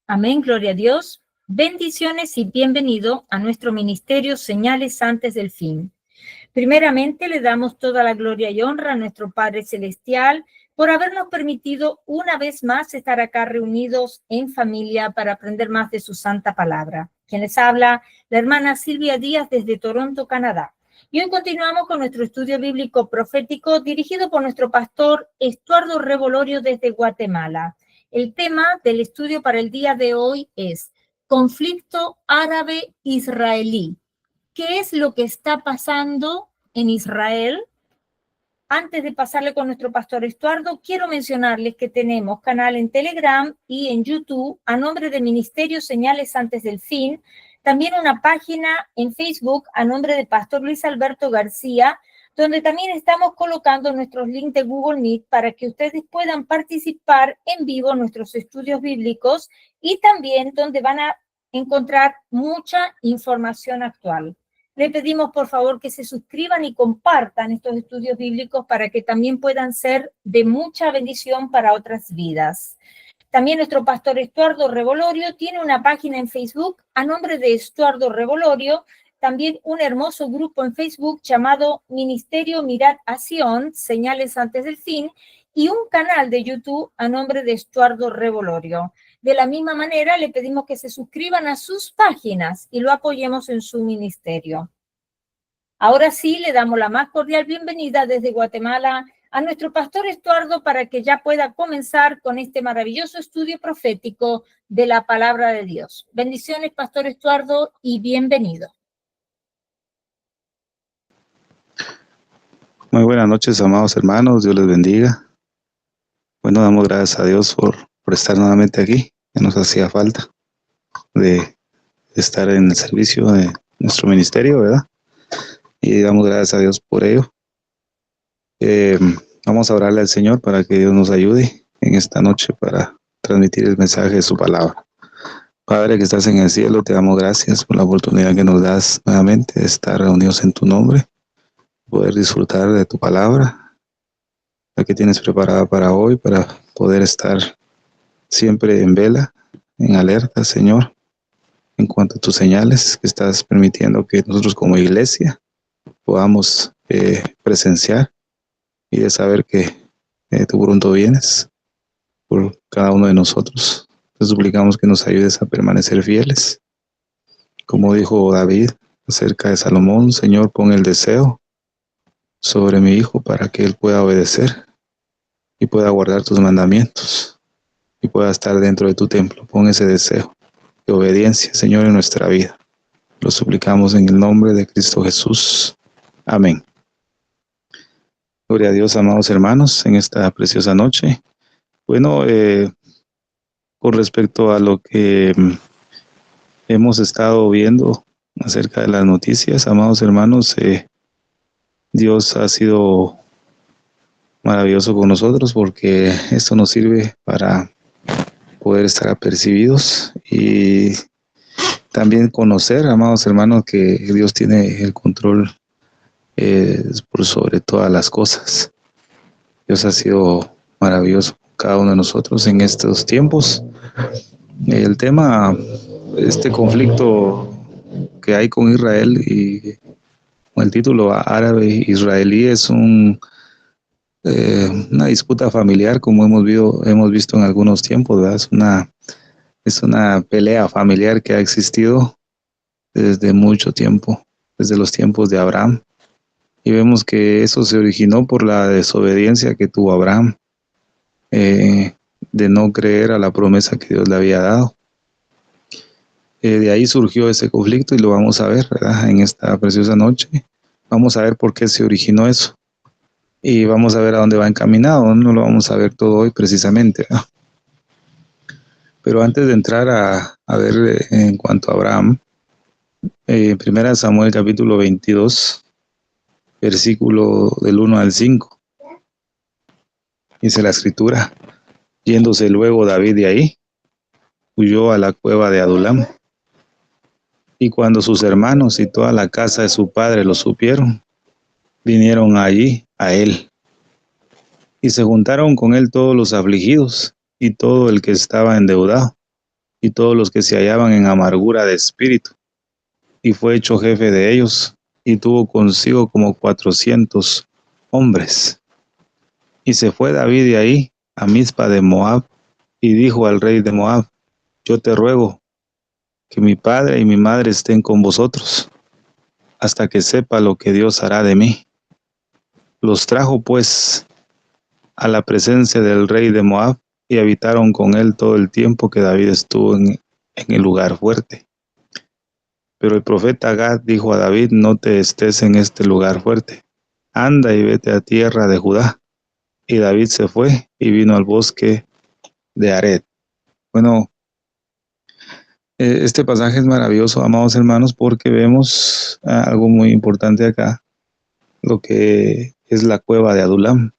Amén, gloria a Dios. Bendiciones y bienvenido a nuestro ministerio Señales antes del fin. Primeramente le damos toda la gloria y honra a nuestro Padre Celestial por habernos permitido una vez más estar acá reunidos en familia para aprender más de su santa palabra. Quien les habla, la hermana Silvia Díaz desde Toronto, Canadá. Y hoy continuamos con nuestro estudio bíblico profético dirigido por nuestro pastor Estuardo Revolorio desde Guatemala. El tema del estudio para el día de hoy es conflicto árabe-israelí. ¿Qué es lo que está pasando en Israel? Antes de pasarle con nuestro pastor Estuardo, quiero mencionarles que tenemos canal en Telegram y en YouTube a nombre de Ministerio Señales Antes del Fin. También una página en Facebook a nombre de Pastor Luis Alberto García, donde también estamos colocando nuestros links de Google Meet para que ustedes puedan participar en vivo en nuestros estudios bíblicos y también donde van a encontrar mucha información actual. Le pedimos por favor que se suscriban y compartan estos estudios bíblicos para que también puedan ser de mucha bendición para otras vidas. También nuestro pastor Estuardo Revolorio tiene una página en Facebook a nombre de Estuardo Revolorio, también un hermoso grupo en Facebook llamado Ministerio Mirad a Sion, Señales Antes del Fin, y un canal de YouTube a nombre de Estuardo Revolorio. De la misma manera, le pedimos que se suscriban a sus páginas y lo apoyemos en su ministerio. Ahora sí, le damos la más cordial bienvenida desde Guatemala a nuestro pastor Estuardo para que ya pueda comenzar con este maravilloso estudio profético de la palabra de Dios. Bendiciones, pastor Estuardo, y bienvenido. Muy buenas noches, amados hermanos. Dios les bendiga. Bueno, damos gracias a Dios por estar nuevamente aquí, que nos hacía falta de estar en el servicio de nuestro ministerio, ¿verdad? Y damos gracias a Dios por ello. Vamos a orarle al Señor para que Dios nos ayude en esta noche para transmitir el mensaje de su palabra. Padre que estás en el cielo, te damos gracias por la oportunidad que nos das nuevamente de estar reunidos en tu nombre, poder disfrutar de tu palabra, la que tienes preparada para hoy, para poder estar siempre en vela, en alerta, Señor, en cuanto a tus señales que estás permitiendo que nosotros como iglesia podamos presenciar y de saber que tú pronto vienes por cada uno de nosotros. Te suplicamos que nos ayudes a permanecer fieles. Como dijo David acerca de Salomón, Señor, pon el deseo sobre mi hijo para que él pueda obedecer y pueda guardar tus mandamientos y pueda estar dentro de tu templo. Pon ese deseo de obediencia, Señor, en nuestra vida. Lo suplicamos en el nombre de Cristo Jesús. Amén. Gloria a Dios, amados hermanos, en esta preciosa noche. Bueno, con respecto a lo que hemos estado viendo acerca de las noticias, amados hermanos, Dios ha sido maravilloso con nosotros porque esto nos sirve para poder estar apercibidos y también conocer, amados hermanos, que Dios tiene el control por sobre todas las cosas. Dios ha sido maravilloso con cada uno de nosotros en estos tiempos. El tema, este conflicto que hay con Israel y con el título árabe-israelí es una disputa familiar, como hemos visto en algunos tiempos, ¿verdad? Es una pelea familiar que ha existido desde mucho tiempo, desde los tiempos de Abraham. Y vemos que eso se originó por la desobediencia que tuvo Abraham, de no creer a la promesa que Dios le había dado. De ahí surgió ese conflicto y lo vamos a ver, ¿verdad? En esta preciosa noche. Vamos a ver por qué se originó eso. Y vamos a ver a dónde va encaminado. No lo vamos a ver todo hoy precisamente, ¿verdad? Pero antes de entrar a ver en cuanto a Abraham, 1 Samuel capítulo 22, versículo del 1 al 5. Dice la escritura: yéndose luego David de ahí, huyó a la cueva de Adulam. Y cuando sus hermanos y toda la casa de su padre lo supieron, vinieron allí a él. Y se juntaron con él todos los afligidos y todo el que estaba endeudado, y todos los que se hallaban en amargura de espíritu, y fue hecho jefe de ellos, y tuvo consigo como 400 hombres. Y se fue David de ahí a Mizpa de Moab, y dijo al rey de Moab: yo te ruego que mi padre y mi madre estén con vosotros, hasta que sepa lo que Dios hará de mí. Los trajo pues a la presencia del rey de Moab, y habitaron con él todo el tiempo que David estuvo en el lugar fuerte. Pero el profeta Gad dijo a David: no te estés en este lugar fuerte, anda y vete a tierra de Judá. Y David se fue y vino al bosque de Ared. Bueno, este pasaje es maravilloso, amados hermanos, porque vemos algo muy importante acá, lo que es la cueva de Adulam.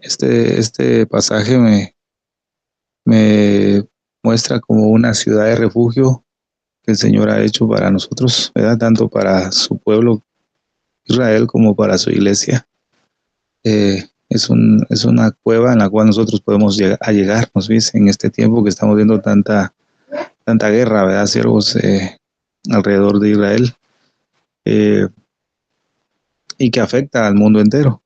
Este pasaje me muestra como una ciudad de refugio que el Señor ha hecho para nosotros, ¿verdad? Tanto para su pueblo Israel como para su iglesia. Es una cueva en la cual nosotros podemos llegar, nos dice, en este tiempo que estamos viendo tanta guerra, ¿verdad? Siervos alrededor de Israel, y que afecta al mundo entero.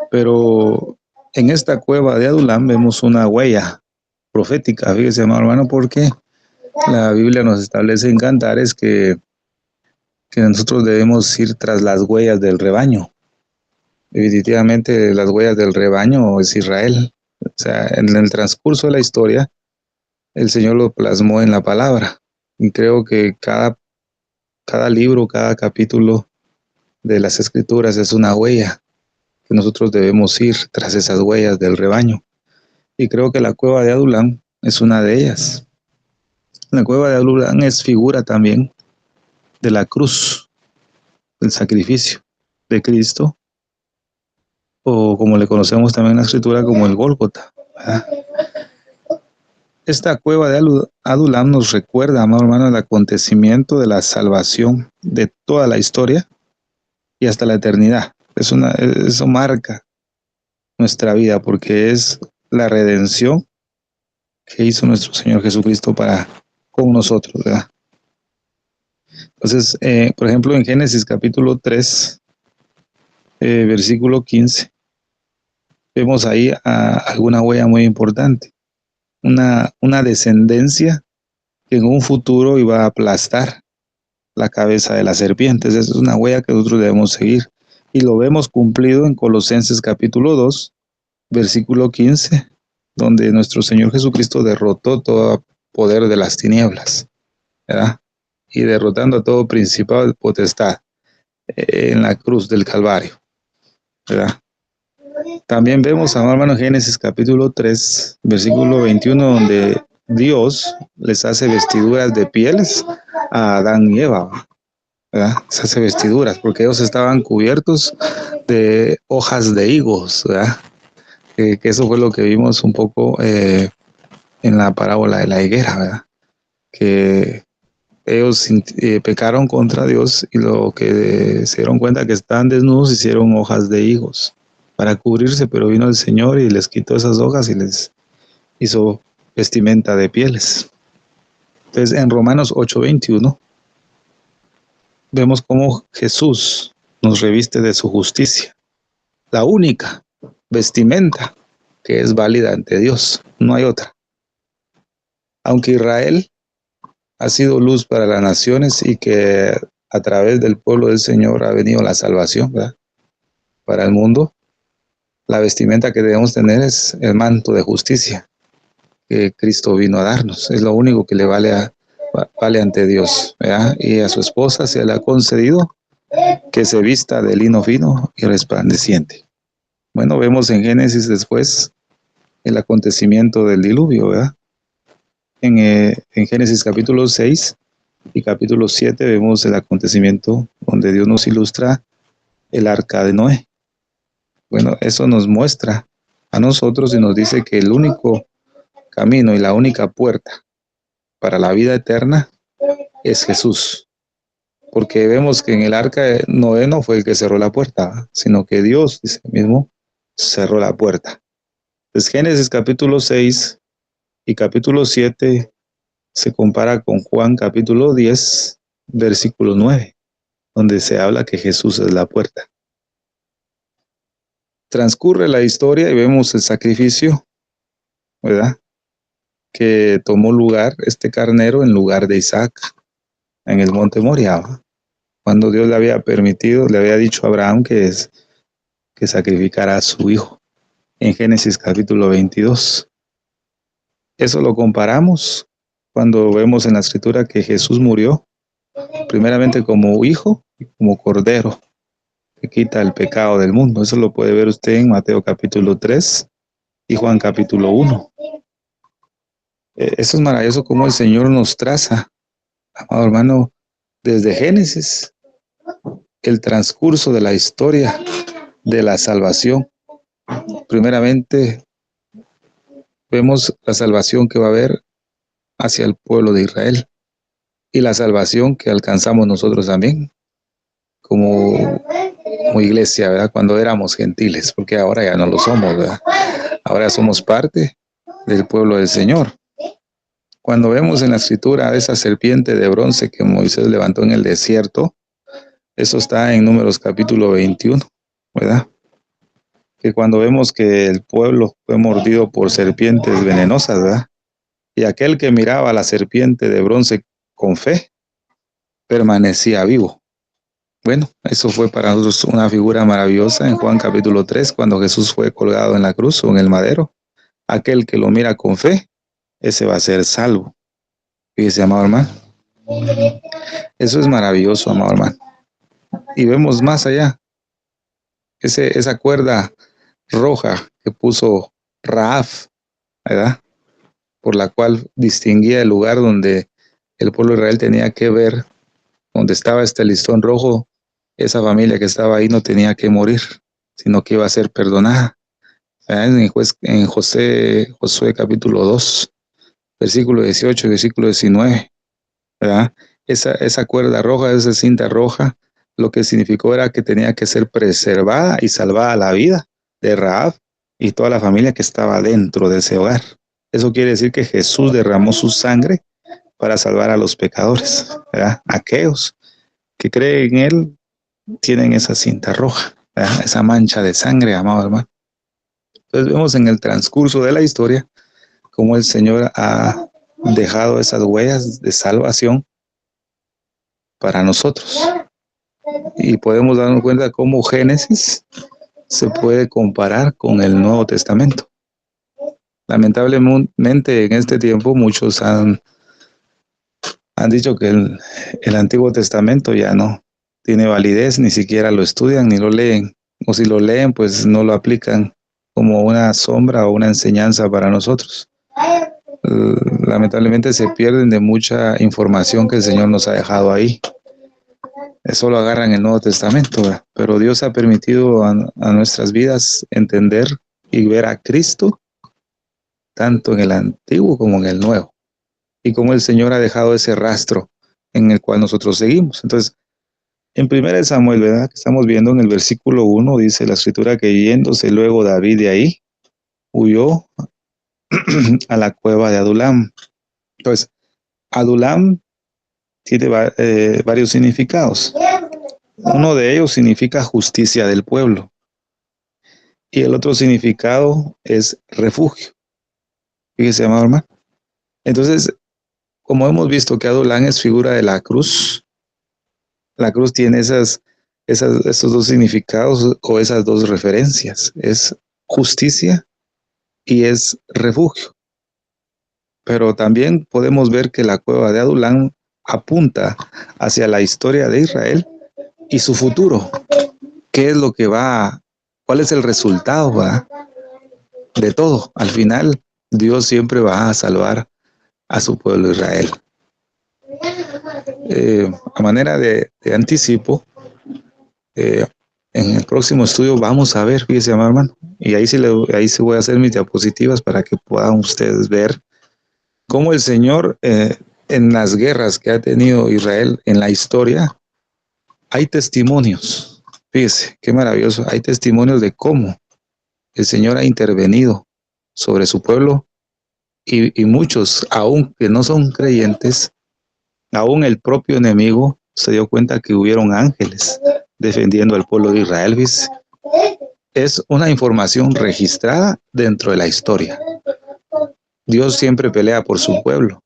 Pero en esta cueva de Adulam vemos una huella profética, fíjese, amado hermano, porque la Biblia nos establece en Cantares que nosotros debemos ir tras las huellas del rebaño. Definitivamente las huellas del rebaño es Israel. O sea, en el transcurso de la historia, el Señor lo plasmó en la palabra. Y creo que cada libro, cada capítulo de las Escrituras es una huella que nosotros debemos ir tras esas huellas del rebaño. Y creo que la cueva de Adulam es una de ellas. La cueva de Adulam es figura también de la cruz, del sacrificio de Cristo, o como le conocemos también en la Escritura como el Gólgota, ¿verdad? Esta cueva de Adulam nos recuerda, amado hermano, el acontecimiento de la salvación de toda la historia y hasta la eternidad. Eso marca nuestra vida, porque es la redención que hizo nuestro Señor Jesucristo con nosotros, ¿verdad? Entonces, por ejemplo, en Génesis capítulo 3, versículo 15, vemos ahí alguna huella muy importante. Una descendencia que en un futuro iba a aplastar la cabeza de las serpientes. Esa es una huella que nosotros debemos seguir. Y lo vemos cumplido en Colosenses capítulo 2, versículo 15, donde nuestro Señor Jesucristo derrotó todo poder de las tinieblas, ¿verdad? Y derrotando a todo principado de potestad en la cruz del Calvario, ¿verdad? También vemos, hermano, Génesis capítulo 3, versículo 21, donde Dios les hace vestiduras de pieles a Adán y Eva, ¿verdad? Se hace vestiduras porque ellos estaban cubiertos de hojas de higos, ¿verdad? Que eso fue lo que vimos un poco en la parábola de la higuera, ¿verdad? Que ellos pecaron contra Dios y lo que se dieron cuenta que estaban desnudos, hicieron hojas de higos para cubrirse, pero vino el Señor y les quitó esas hojas y les hizo vestimenta de pieles. Entonces, en Romanos 8:21 vemos cómo Jesús nos reviste de su justicia, la única vestimenta que es válida ante Dios, no hay otra. Aunque Israel ha sido luz para las naciones y que a través del pueblo del Señor ha venido la salvación, ¿verdad? Para el mundo, la vestimenta que debemos tener es el manto de justicia que Cristo vino a darnos. Es lo único que le vale ante Dios, ¿verdad? Y a su esposa se le ha concedido que se vista de lino fino y resplandeciente. Bueno, vemos en Génesis después el acontecimiento del diluvio, ¿verdad? En Génesis capítulo 6 y capítulo 7 vemos el acontecimiento donde Dios nos ilustra el arca de Noé. Bueno, eso nos muestra a nosotros y nos dice que el único camino y la única puerta para la vida eterna es Jesús. Porque vemos que en el arca de Noé no fue el que cerró la puerta, sino que Dios, dice mismo, cerró la puerta. Entonces, Génesis capítulo 6 Y capítulo 7 se compara con Juan capítulo 10, versículo 9, donde se habla que Jesús es la puerta. Transcurre la historia y vemos el sacrificio, ¿verdad? Que tomó lugar este carnero en lugar de Isaac en el monte Moriah, cuando Dios le había permitido, le había dicho a Abraham que sacrificara a su hijo en Génesis capítulo 22. Eso lo comparamos cuando vemos en la escritura que Jesús murió primeramente como hijo y como cordero que quita el pecado del mundo. Eso lo puede ver usted en Mateo capítulo 3 y Juan capítulo 1. Eso es maravilloso como el Señor nos traza, amado hermano, desde Génesis, el transcurso de la historia de la salvación. Primeramente, vemos la salvación que va a haber hacia el pueblo de Israel y la salvación que alcanzamos nosotros también como iglesia, ¿verdad? Cuando éramos gentiles, porque ahora ya no lo somos, ¿verdad? Ahora somos parte del pueblo del Señor. Cuando vemos en la escritura esa serpiente de bronce que Moisés levantó en el desierto, eso está en Números capítulo 21, ¿verdad? Que cuando vemos que el pueblo fue mordido por serpientes venenosas, ¿verdad? Y aquel que miraba a la serpiente de bronce con fe, permanecía vivo. Bueno, eso fue para nosotros una figura maravillosa en Juan capítulo 3, cuando Jesús fue colgado en la cruz o en el madero. Aquel que lo mira con fe, ese va a ser salvo. Fíjese, amado hermano. Eso es maravilloso, amado hermano. Y vemos más allá. Esa cuerda roja que puso Rahab, ¿verdad? Por la cual distinguía el lugar donde el pueblo de Israel tenía que ver, donde estaba este listón rojo, esa familia que estaba ahí no tenía que morir, sino que iba a ser perdonada. En Josué capítulo 2, versículo 18 y versículo 19, ¿verdad? Esa cuerda roja, esa cinta roja, lo que significó era que tenía que ser preservada y salvada la vida de Rahab y toda la familia que estaba dentro de ese hogar. Eso quiere decir que Jesús derramó su sangre para salvar a los pecadores, ¿verdad? Aquellos que creen en Él tienen esa cinta roja, ¿verdad? Esa mancha de sangre, amado hermano. Entonces vemos en el transcurso de la historia cómo el Señor ha dejado esas huellas de salvación para nosotros. Y podemos darnos cuenta cómo Génesis se puede comparar con el Nuevo Testamento. Lamentablemente en este tiempo muchos han dicho que el Antiguo Testamento ya no tiene validez, ni siquiera lo estudian ni lo leen, o si lo leen pues no lo aplican como una sombra o una enseñanza para nosotros. Lamentablemente se pierden de mucha información que el Señor nos ha dejado ahí. Eso lo agarran en el Nuevo Testamento, ¿verdad? Pero Dios ha permitido a nuestras vidas entender y ver a Cristo tanto en el Antiguo como en el Nuevo, y cómo el Señor ha dejado ese rastro en el cual nosotros seguimos. Entonces, en 1 Samuel, ¿verdad? Que estamos viendo en el versículo 1, dice la escritura que yéndose luego David de ahí, huyó a la cueva de Adulam. Entonces, Adulam tiene varios significados. Uno de ellos significa justicia del pueblo. Y el otro significado es refugio. Fíjese, amado hermano. Entonces, como hemos visto que Adulam es figura de la cruz tiene esos dos significados o esas dos referencias. Es justicia y es refugio. Pero también podemos ver que la cueva de Adulam apunta hacia la historia de Israel y su futuro. ¿Qué es lo que cuál es el resultado, ¿verdad? De todo? Al final, Dios siempre va a salvar a su pueblo Israel. A manera de anticipo, en el próximo estudio vamos a ver, fíjese, hermano, y ahí sí voy a hacer mis diapositivas para que puedan ustedes ver cómo el Señor, en las guerras que ha tenido Israel en la historia, hay testimonios. Fíjese, qué maravilloso. Hay testimonios de cómo el Señor ha intervenido sobre su pueblo y muchos, aún que no son creyentes, aún el propio enemigo se dio cuenta que hubieron ángeles defendiendo al pueblo de Israel. ¿Ves? Es una información registrada dentro de la historia. Dios siempre pelea por su pueblo.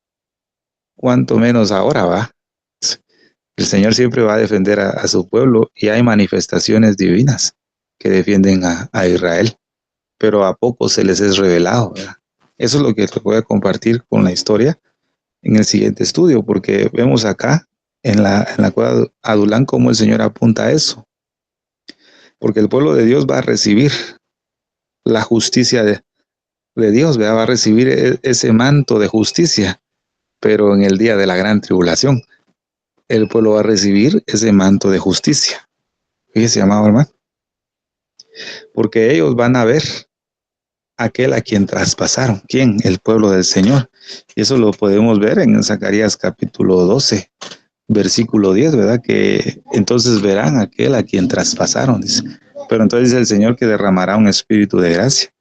Cuanto menos ahora va. El Señor siempre va a defender a su pueblo y hay manifestaciones divinas que defienden a Israel, pero a pocos se les es revelado, ¿verdad? Eso es lo que voy a compartir con la historia en el siguiente estudio, porque vemos acá en la cueva de Adulán cómo el Señor apunta a eso. Porque el pueblo de Dios va a recibir la justicia de Dios, ¿verdad? Va a recibir ese manto de justicia, pero en el día de la gran tribulación, el pueblo va a recibir ese manto de justicia. Fíjese, amado hermano, porque ellos van a ver aquel a quien traspasaron. ¿Quién? El pueblo del Señor. Y eso lo podemos ver en Zacarías capítulo 12, versículo 10, ¿verdad? Que entonces verán aquel a quien traspasaron, dice. Pero entonces dice el Señor que derramará un espíritu de gracia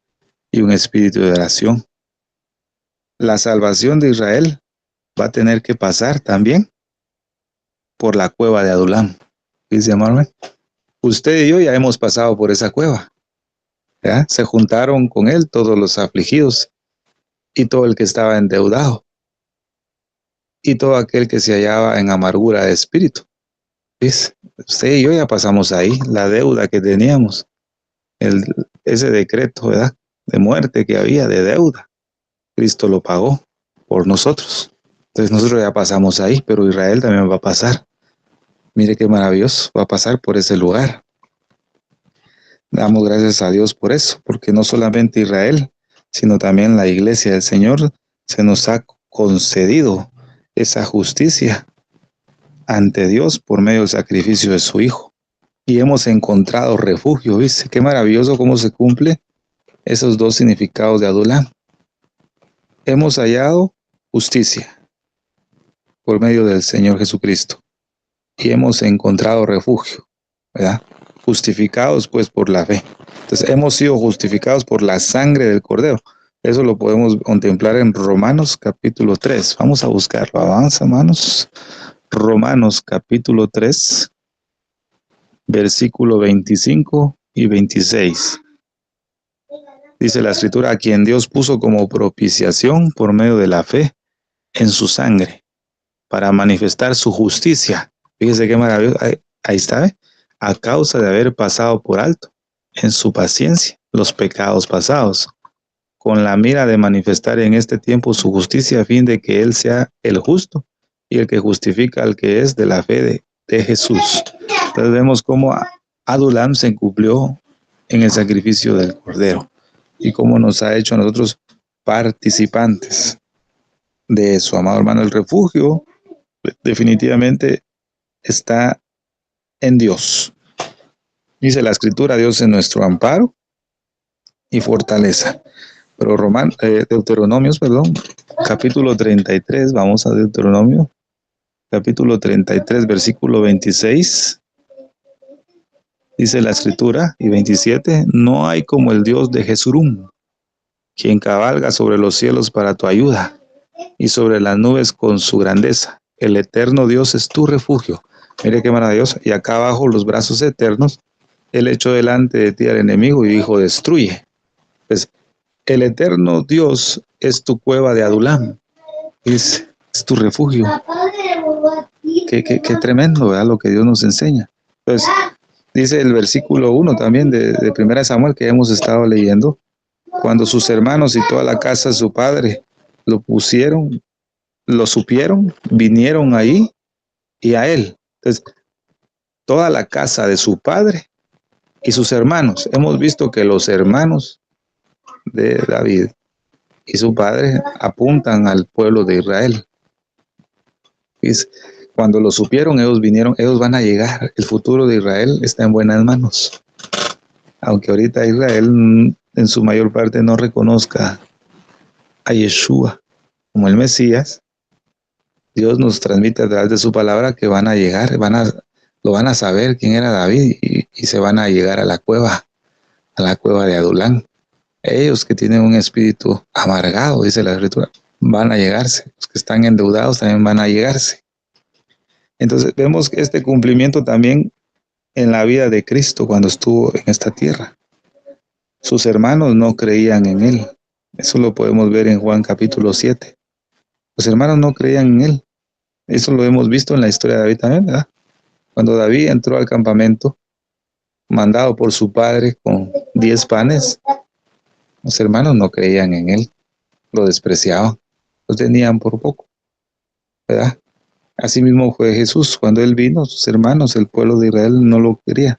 y un espíritu de oración. La salvación de Israel va a tener que pasar también por la cueva de Adulam. Dice, hermano, usted y yo ya hemos pasado por esa cueva. ¿Ya? Se juntaron con él todos los afligidos y todo el que estaba endeudado y todo aquel que se hallaba en amargura de espíritu. ¿Ves? Usted y yo ya pasamos ahí, la deuda que teníamos, ese decreto, ¿verdad?, de muerte que había, de deuda. Cristo lo pagó por nosotros. Entonces nosotros ya pasamos ahí, pero Israel también va a pasar. Mire qué maravilloso, va a pasar por ese lugar. Damos gracias a Dios por eso, porque no solamente Israel, sino también la iglesia del Señor se nos ha concedido esa justicia ante Dios por medio del sacrificio de su Hijo. Y hemos encontrado refugio, ¿viste? Qué maravilloso cómo se cumple esos dos significados de Adulam. Hemos hallado justicia por medio del Señor Jesucristo y hemos encontrado refugio, ¿verdad? Justificados pues por la fe. Entonces hemos sido justificados por la sangre del Cordero. Eso lo podemos contemplar en Romanos capítulo 3. Vamos a buscarlo. Avanza, hermanos. Romanos capítulo 3, versículo 25 y 26. Dice la Escritura, a quien Dios puso como propiciación por medio de la fe en su sangre, para manifestar su justicia. Fíjese qué maravilloso. Ahí está, ¿eh? A causa de haber pasado por alto en su paciencia los pecados pasados, con la mira de manifestar en este tiempo su justicia, a fin de que Él sea el justo y el que justifica al que es de la fe de Jesús. Entonces vemos cómo Adulam se cumplió en el sacrificio del Cordero y cómo nos ha hecho a nosotros participantes de su amado hermano. El refugio definitivamente está en Dios. Dice la Escritura, Dios es nuestro amparo y fortaleza. Pero Deuteronomios, capítulo 33, vamos a Deuteronomio, capítulo 33, versículo 26. Dice la Escritura, y 27, no hay como el Dios de Jesurum, quien cabalga sobre los cielos para tu ayuda, y sobre las nubes con su grandeza. El eterno Dios es tu refugio. Mire qué maravilloso. Y acá abajo los brazos eternos, Él echó delante de ti al enemigo y dijo, destruye. Pues, el eterno Dios es tu cueva de Adulam. Es tu refugio. Qué tremendo, ¿verdad? Lo que Dios nos enseña. Pues, dice el versículo 1 también de 1 Samuel que hemos estado leyendo. Cuando sus hermanos y toda la casa de su padre lo supieron, vinieron ahí y a él. Entonces, toda la casa de su padre y sus hermanos. Hemos visto que los hermanos de David y su padre apuntan al pueblo de Israel. Cuando lo supieron, ellos vinieron, ellos van a llegar. El futuro de Israel está en buenas manos. Aunque ahorita Israel en su mayor parte no reconozca a Yeshua como el Mesías, Dios nos transmite a través de su palabra que van a llegar, lo van a saber quién era David y se van a llegar a la cueva de Adulán. Ellos que tienen un espíritu amargado, dice la Escritura, van a llegarse. Los que están endeudados también van a llegarse. Entonces vemos este cumplimiento también en la vida de Cristo cuando estuvo en esta tierra. Sus hermanos no creían en él. Eso lo podemos ver en Juan capítulo 7. Los hermanos no creían en él. Eso lo hemos visto en la historia de David también, ¿verdad? Cuando David entró al campamento, mandado por su padre con 10 panes, los hermanos no creían en él, lo despreciaban, lo tenían por poco, ¿verdad? Asimismo fue Jesús, cuando él vino, sus hermanos, el pueblo de Israel no lo quería.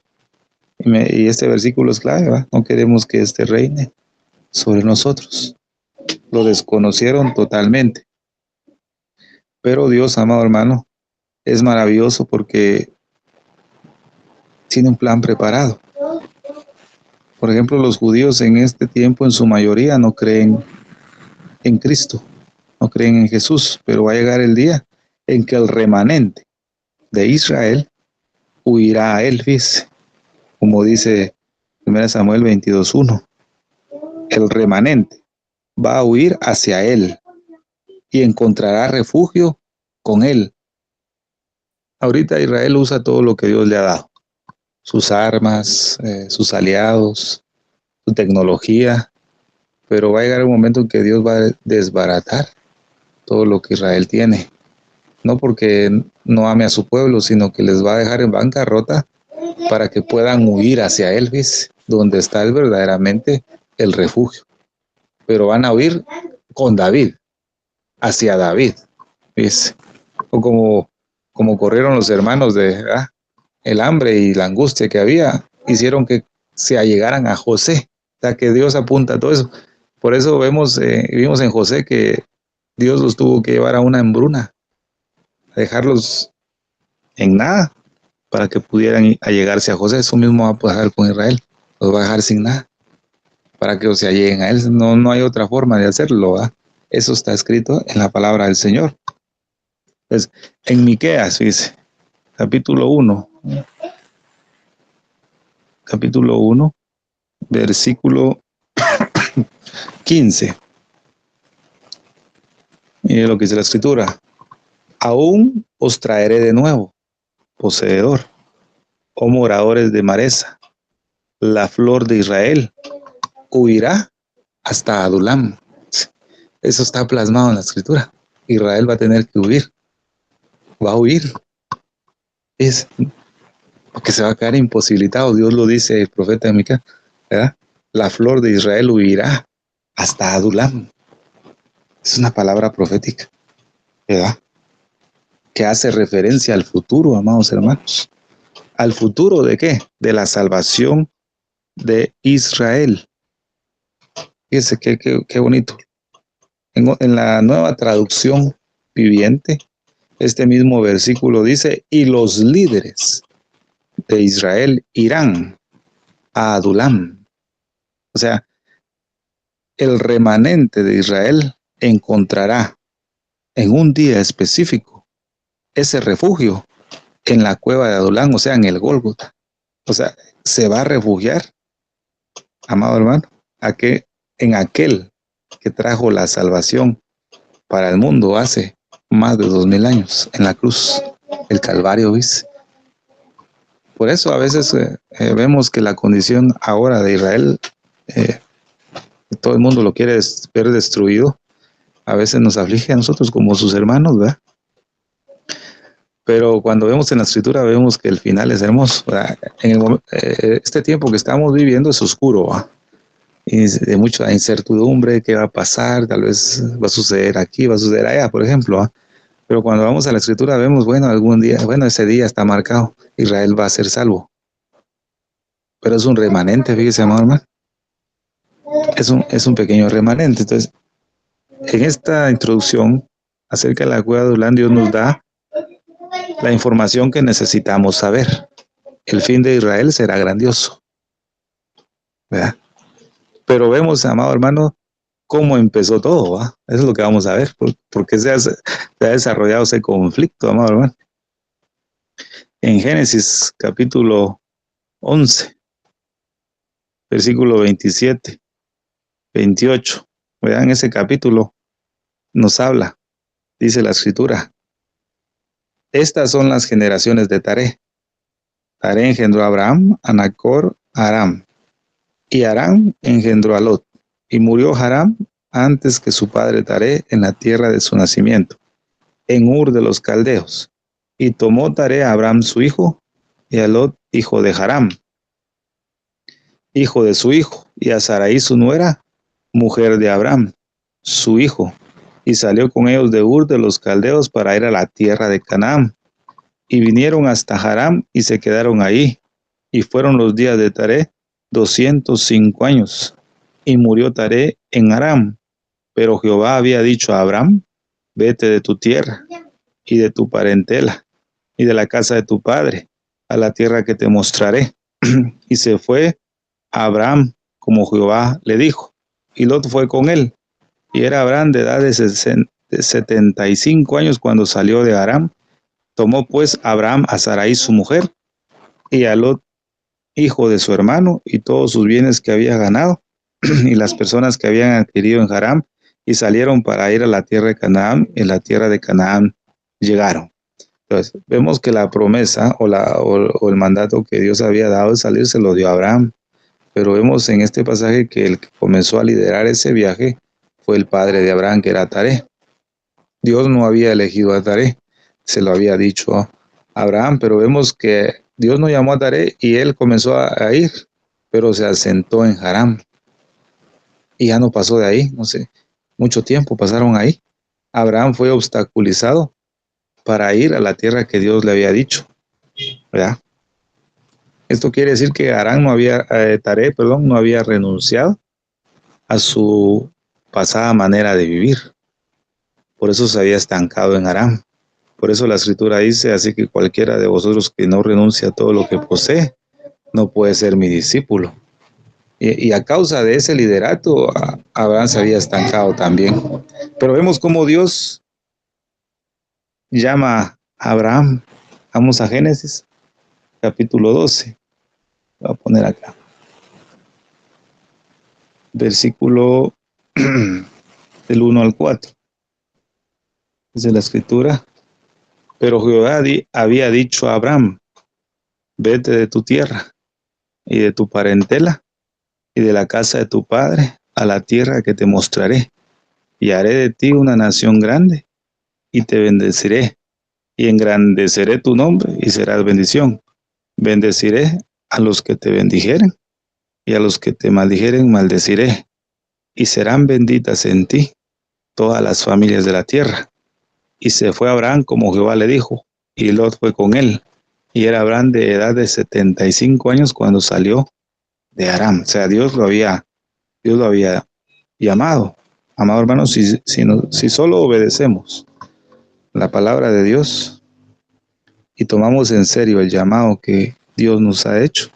Y este versículo es clave, ¿verdad? No queremos que este reine sobre nosotros. Lo desconocieron totalmente. Pero Dios, amado hermano, es maravilloso porque tiene un plan preparado. Por ejemplo, los judíos en este tiempo en su mayoría no creen en Cristo, no creen en Jesús, pero va a llegar el día en que el remanente de Israel huirá a él, fíjese, como dice 1 Samuel 22:1. El remanente va a huir hacia él y encontrará refugio con él. Ahorita Israel usa todo lo que Dios le ha dado, sus armas, sus aliados, su tecnología, pero va a llegar un momento en que Dios va a desbaratar todo lo que Israel tiene. No porque no ame a su pueblo, sino que les va a dejar en bancarrota para que puedan huir hacia él, ¿ves? Donde está verdaderamente el refugio. Pero van a huir con David, hacia David, ¿ves? O como corrieron los hermanos de el hambre y la angustia que había, hicieron que se allegaran a José. O sea, que Dios apunta a todo eso. Por eso vimos en José que Dios los tuvo que llevar a una hambruna, a dejarlos en nada, para que pudieran allegarse a José. Eso mismo va a pasar con Israel. Los va a dejar sin nada, para que se alleguen a él. No hay otra forma de hacerlo, ¿verdad? Eso está escrito en la palabra del Señor. Entonces, en Miqueas, dice, capítulo 1, versículo 15. Mire lo que dice la Escritura. Aún os traeré de nuevo, poseedor, oh moradores de Maresa, la flor de Israel huirá hasta Adulam. Eso está plasmado en la Escritura. Israel va a tener que huir. Va a huir. Es porque se va a quedar imposibilitado. Dios lo dice el profeta de Mica, ¿verdad? La flor de Israel huirá hasta Adulam. Es una palabra profética, ¿verdad? Que hace referencia al futuro, amados hermanos. ¿Al futuro de qué? De la salvación de Israel. Fíjense qué bonito. En la nueva traducción viviente, este mismo versículo dice, y los líderes de Israel irán a Adulam. O sea, el remanente de Israel encontrará en un día específico ese refugio en la cueva de Adulam, o sea, en el Gólgota. O sea, se va a refugiar, amado hermano, en aquel que trajo la salvación para el mundo hace más de 2000 años en la cruz, el Calvario, ¿ves? Por eso a veces vemos que la condición ahora de Israel, todo el mundo lo quiere ver destruido. A veces nos aflige a nosotros como sus hermanos, ¿verdad? Pero cuando vemos en la Escritura vemos que el final es hermoso, ¿verdad? Este tiempo que estamos viviendo es oscuro, ¿verdad? Y de mucha incertidumbre, qué va a pasar, tal vez va a suceder aquí, va a suceder allá, por ejemplo, ¿verdad? Pero cuando vamos a la Escritura vemos, bueno, algún día, bueno, ese día está marcado, Israel va a ser salvo. Pero es un remanente, fíjese, amado hermano. Es un pequeño remanente. Entonces, en esta introducción acerca de la cueva de Adulán, Dios nos da la información que necesitamos saber. El fin de Israel será grandioso, ¿verdad? Pero vemos, amado hermano, cómo empezó todo, ¿verdad? Eso es lo que vamos a ver, porque se ha desarrollado ese conflicto, amado hermano. En Génesis capítulo 11, versículo 27, 28. Vean, ese capítulo nos habla, dice la escritura. Estas son las generaciones de Taré. Taré engendró a Abraham, a Nacor, a Aram. Y Aram engendró a Lot. Y murió Aram antes que su padre Taré en la tierra de su nacimiento, en Ur de los Caldeos. Y tomó Taré a Abraham su hijo, y a Lot, hijo de Aram, hijo de su hijo, y a Sarai su nuera, mujer de Abraham, su hijo. Y salió con ellos de Ur de los Caldeos para ir a la tierra de Canaán. Y vinieron hasta Aram y se quedaron ahí. Y fueron los días de Taré 205 años. Y murió Taré en Aram. Pero Jehová había dicho a Abraham: vete de tu tierra y de tu parentela y de la casa de tu padre a la tierra que te mostraré. Y se fue a Abraham como Jehová le dijo. Y Lot fue con él. Y era Abraham de edad de 75 años cuando salió de Aram. Tomó pues Abraham a Sarai su mujer y a Lot, hijo de su hermano, y todos sus bienes que había ganado y las personas que habían adquirido en Aram, y salieron para ir a la tierra de Canaán. En la tierra de Canaán llegaron. Entonces, vemos que la promesa o el mandato que Dios había dado de salir se lo dio a Abraham. Pero vemos en este pasaje que el que comenzó a liderar ese viaje fue el padre de Abraham, que era Taré. Dios no había elegido a Taré, se lo había dicho a Abraham, pero vemos que Dios no llamó a Taré y él comenzó a ir, pero se asentó en Aram. Y ya no pasó de ahí, no sé, mucho tiempo pasaron ahí. Abraham fue obstaculizado para ir a la tierra que Dios le había dicho, ¿verdad? Esto quiere decir que Taré no había renunciado a su pasada manera de vivir. Por eso se había estancado en Aram. Por eso la escritura dice: así que cualquiera de vosotros que no renuncia a todo lo que posee, no puede ser mi discípulo. Y a causa de ese liderato, Abraham se había estancado también. Pero vemos cómo Dios llama a Abraham. Vamos a Génesis, capítulo 12. Voy a poner acá. Versículo del 1 al 4. Dice la escritura: pero Jehová había dicho a Abraham: vete de tu tierra y de tu parentela y de la casa de tu padre a la tierra que te mostraré, y haré de ti una nación grande, y te bendeciré, y engrandeceré tu nombre, y serás bendición. Bendeciré a los que te bendijeren, y a los que te maldijeren maldeciré, y serán benditas en ti todas las familias de la tierra. Y se fue Abraham como Jehová le dijo, y Lot fue con él. Y era Abraham de edad de 75 años cuando salió de Aram. O sea, Dios lo había llamado. Amado hermano, si solo obedecemos la palabra de Dios y tomamos en serio el llamado que Dios nos ha hecho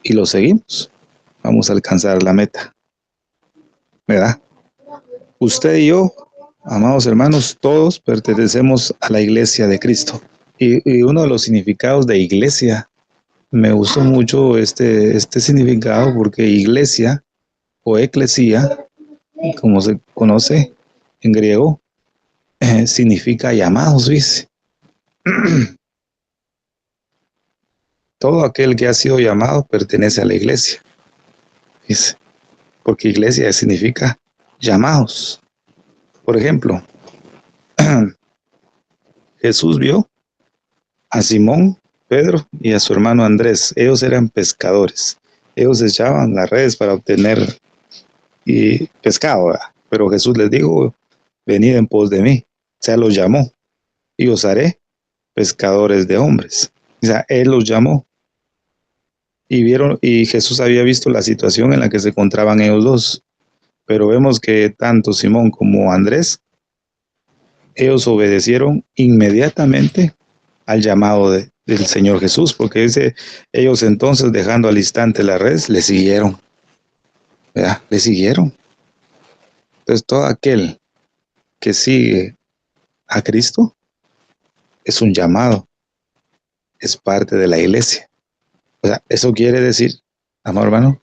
y lo seguimos, vamos a alcanzar la meta, ¿verdad? Usted y yo, amados hermanos, todos pertenecemos a la iglesia de Cristo. Y uno de los significados de iglesia, me gustó mucho este significado, porque iglesia o eclesía, como se conoce en griego, significa llamados, dice. Todo aquel que ha sido llamado pertenece a la iglesia, dice, porque iglesia significa llamados. Por ejemplo, Jesús vio a Simón, Pedro y a su hermano Andrés. Ellos eran pescadores. Ellos echaban las redes para obtener pescado, ¿verdad? Pero Jesús les dijo: venid en pos de mí. O sea, los llamó, y os haré pescadores de hombres. O sea, él los llamó. Y Jesús había visto la situación en la que se encontraban ellos dos. Pero vemos que tanto Simón como Andrés, ellos obedecieron inmediatamente al llamado del Señor Jesús, porque dice: ellos entonces, dejando al instante la red, le siguieron, ¿verdad? Le siguieron. Entonces, todo aquel que sigue a Cristo es un llamado, es parte de la iglesia. O sea, eso quiere decir, amado hermano,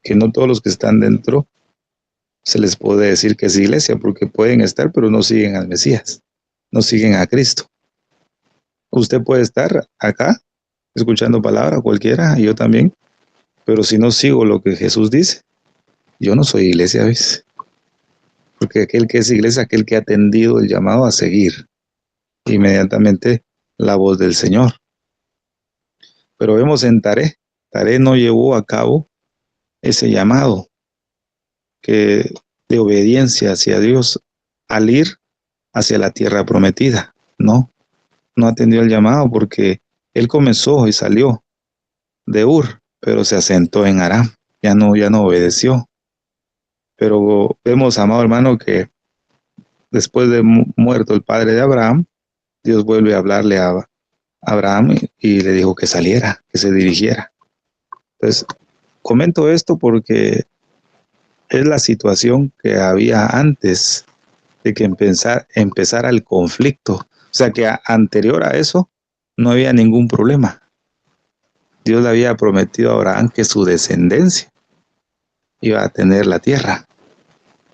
que no todos los que están dentro se les puede decir que es iglesia, porque pueden estar, pero no siguen al Mesías, no siguen a Cristo. Usted puede estar acá, escuchando palabra, cualquiera, y yo también, pero si no sigo lo que Jesús dice, yo no soy iglesia, ¿ves? Porque aquel que es iglesia, aquel que ha atendido el llamado a seguir inmediatamente la voz del Señor. Pero vemos en Taré no llevó a cabo ese llamado que de obediencia hacia Dios al ir hacia la tierra prometida. No atendió el llamado porque él comenzó y salió de Ur, pero se asentó en Aram, ya no obedeció. Pero vemos, amado hermano, que después de muerto el padre de Abraham, Dios vuelve a hablarle a Abraham y le dijo que saliera, que se dirigiera. Entonces, comento esto porque es la situación que había antes de que empezara el conflicto. O sea que anterior a eso no había ningún problema. Dios le había prometido a Abraham que su descendencia iba a tener la tierra.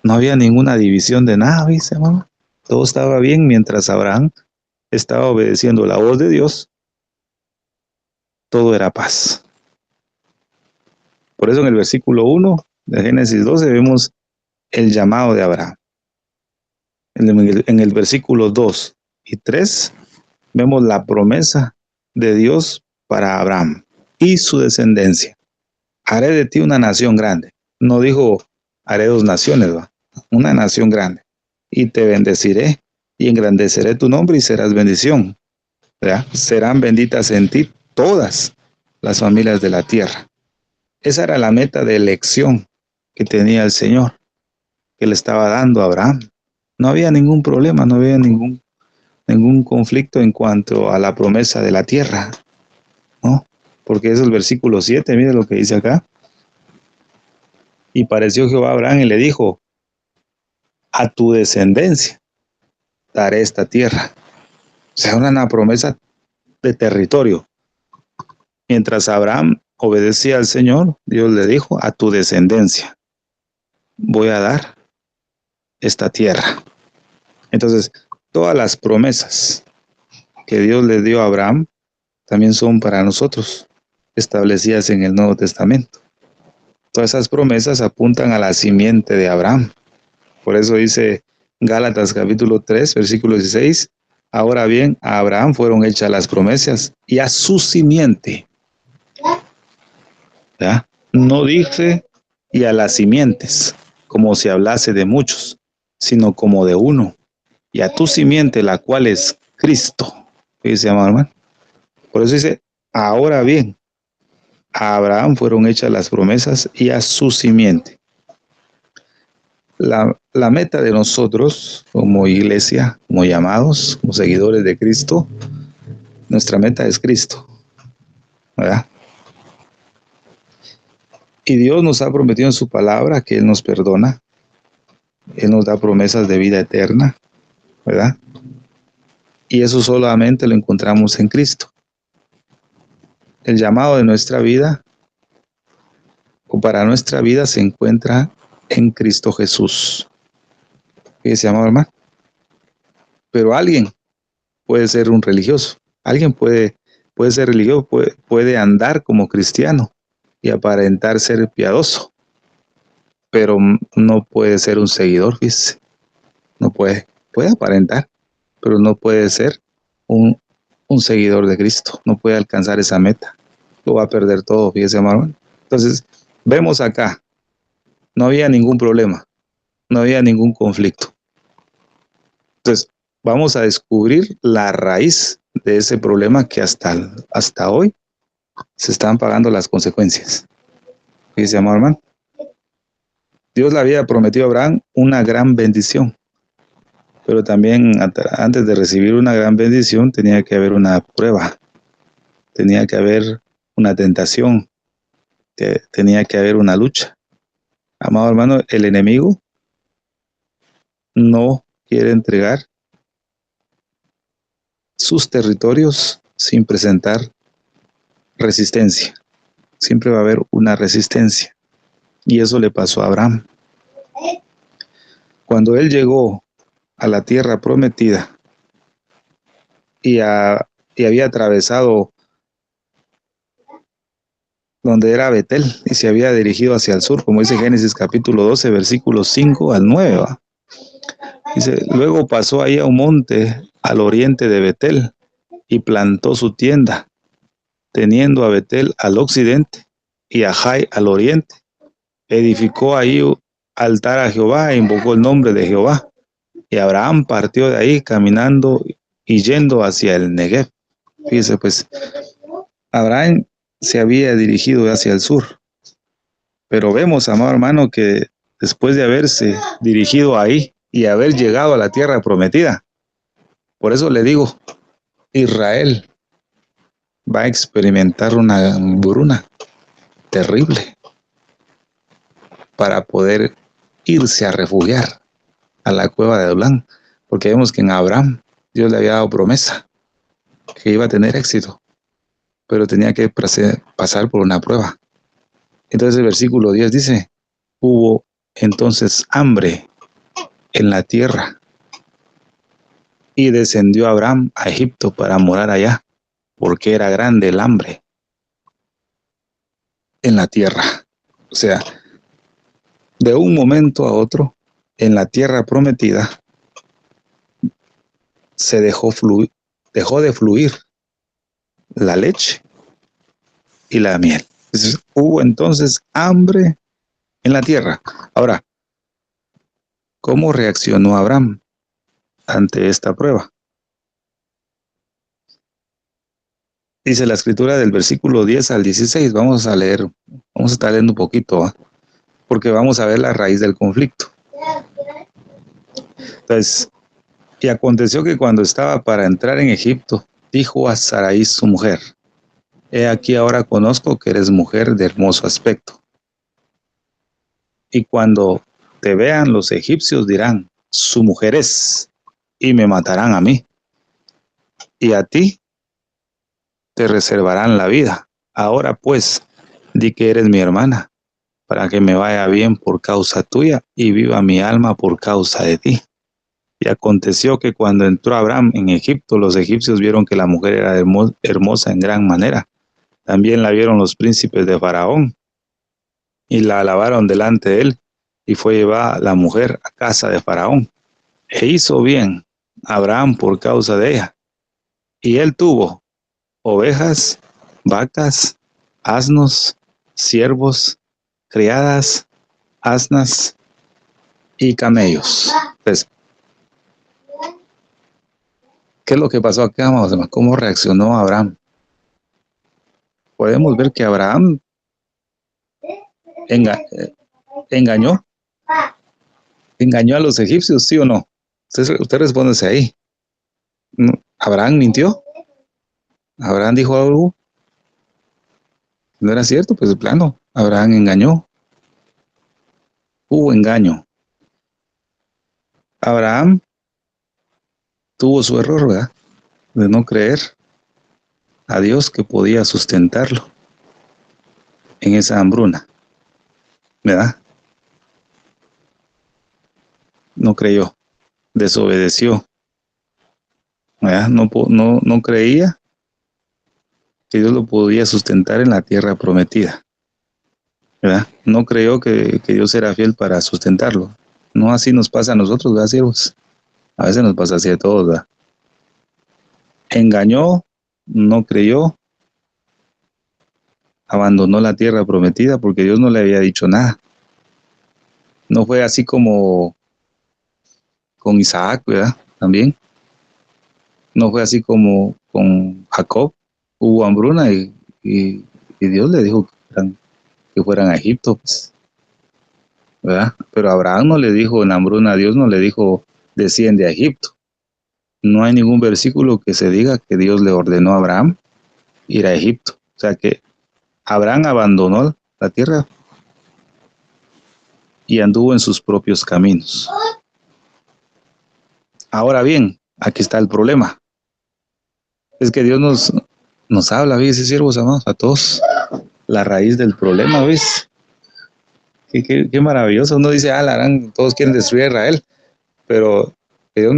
No había ninguna división de nada, ¿viste, hermano? Todo estaba bien mientras Abraham estaba obedeciendo la voz de Dios. Todo era paz. Por eso en el versículo 1 de Génesis 12 vemos el llamado de Abraham. En el versículo 2 y 3 vemos la promesa de Dios para Abraham y su descendencia. Haré de ti una nación grande. No dijo haré dos naciones, ¿va? Una nación grande. Y te bendeciré y engrandeceré tu nombre y serás bendición. ¿Verdad? Serán benditas en ti todas las familias de la tierra. Esa era la meta de elección que tenía el Señor, que le estaba dando a Abraham. No había ningún problema, no había ningún conflicto en cuanto a la promesa de la tierra, ¿no? Porque es el versículo 7, mire lo que dice acá. Y pareció Jehová a Abraham y le dijo, a tu descendencia daré esta tierra. O sea, una promesa de territorio. Mientras Abraham obedecía al Señor, Dios le dijo, a tu descendencia voy a dar esta tierra. Entonces, todas las promesas que Dios le dio a Abraham también son para nosotros, establecidas en el Nuevo Testamento. Todas esas promesas apuntan a la simiente de Abraham. Por eso dice Gálatas capítulo 3, versículo 16, ahora bien, a Abraham fueron hechas las promesas y a su simiente. ¿Ya? No dice y a las simientes, como si hablase de muchos, sino como de uno. Y a tu simiente, la cual es Cristo. Dice, amado hermano. Por eso dice, ahora bien, a Abraham fueron hechas las promesas y a su simiente. La meta de nosotros como iglesia, como llamados, como seguidores de Cristo, nuestra meta es Cristo, ¿verdad? Y Dios nos ha prometido en su palabra que Él nos perdona, Él nos da promesas de vida eterna, ¿verdad? Y eso solamente lo encontramos en Cristo. El llamado de nuestra vida, o para nuestra vida, se encuentra en Cristo Jesús. Fíjese, amado hermano. Pero alguien puede ser un religioso. Alguien puede ser religioso, puede andar como cristiano y aparentar ser piadoso. Pero no puede ser un seguidor, fíjese. No puede. Puede aparentar, pero no puede ser un seguidor de Cristo. No puede alcanzar esa meta. Lo va a perder todo, fíjese, amado. Entonces, vemos acá, no había ningún problema, no había ningún conflicto. Entonces, vamos a descubrir la raíz de ese problema que hasta hoy se están pagando las consecuencias. Fíjese, amado hermano. Dios le había prometido a Abraham una gran bendición, pero también antes de recibir una gran bendición tenía que haber una prueba, tenía que haber una tentación, tenía que haber una lucha. Amado hermano, el enemigo no quiere entregar sus territorios sin presentar resistencia. Siempre va a haber una resistencia. Y eso le pasó a Abraham. Cuando él llegó a la tierra prometida y había atravesado donde era Betel y se había dirigido hacia el sur, como dice Génesis capítulo 12, versículos 5 al 9. ¿Va? Dice, luego pasó ahí a un monte al oriente de Betel y plantó su tienda, teniendo a Betel al occidente y a Jai al oriente. Edificó ahí altar a Jehová e invocó el nombre de Jehová. Y Abraham partió de ahí caminando y yendo hacia el Negev. Fíjese, pues, Abraham se había dirigido hacia el sur. Pero vemos, amado hermano, que después de haberse dirigido ahí y haber llegado a la tierra prometida, por eso le digo, Israel va a experimentar una hambruna terrible para poder irse a refugiar a la cueva de Adulán, porque vemos que en Abraham Dios le había dado promesa que iba a tener éxito, pero tenía que pasar por una prueba. Entonces el versículo 10 dice, hubo entonces hambre en la tierra y descendió Abraham a Egipto para morar allá, porque era grande el hambre en la tierra. O sea, de un momento a otro, en la tierra prometida, se dejó de fluir la leche y la miel. Entonces, hubo entonces hambre en la tierra. Ahora, ¿cómo reaccionó Abraham ante esta prueba? Dice la escritura del versículo 10 al 16. Vamos a estar leyendo un poquito, ¿eh? Porque vamos a ver la raíz del conflicto. Entonces, y aconteció que cuando estaba para entrar en Egipto, dijo a Sarai su mujer, he aquí ahora conozco que eres mujer de hermoso aspecto. Y cuando te vean los egipcios dirán, su mujer es, y me matarán a mí. Y a ti te reservarán la vida. Ahora pues, di que eres mi hermana, para que me vaya bien por causa tuya y viva mi alma por causa de ti. Y aconteció que cuando entró Abraham en Egipto, los egipcios vieron que la mujer era hermosa en gran manera. También la vieron los príncipes de Faraón y la alabaron delante de él. Y fue llevada la mujer a casa de Faraón. E hizo bien Abraham por causa de ella. Y él tuvo ovejas, vacas, asnos, siervos, criadas, asnas y camellos. Entonces, ¿qué es lo que pasó acá, amados hermanos? ¿Cómo reaccionó Abraham? Podemos ver que Abraham engañó a los egipcios, ¿sí o no? Usted respóndese ahí. ¿Abraham mintió? ¿Abraham dijo algo? ¿No era cierto? Pues de plano, Abraham engañó. Hubo engaño. Abraham tuvo su error, ¿verdad? De no creer a Dios que podía sustentarlo en esa hambruna, ¿verdad? No creyó, desobedeció, ¿verdad? No creía que Dios lo podía sustentar en la tierra prometida, ¿verdad? No creyó que Dios era fiel para sustentarlo. No así nos pasa a nosotros, ¿verdad, siervos? A veces nos pasa así a todos, ¿verdad? Engañó, no creyó, abandonó la tierra prometida porque Dios no le había dicho nada. No fue así como con Isaac, ¿verdad? También. No fue así como con Jacob. Hubo hambruna y Dios le dijo que fueran a Egipto, pues, ¿verdad? Pero Abraham no le dijo en hambruna, Dios no le dijo desciende a Egipto. No hay ningún versículo que se diga que Dios le ordenó a Abraham ir a Egipto. O sea que Abraham abandonó la tierra y anduvo en sus propios caminos. Ahora bien, aquí está el problema. Es que Dios nos habla, ¿ves? Siervos amados, a todos. La raíz del problema, ¿ves? Qué maravilloso. Uno dice, la harán, todos quieren destruir a Israel. Pero que Dios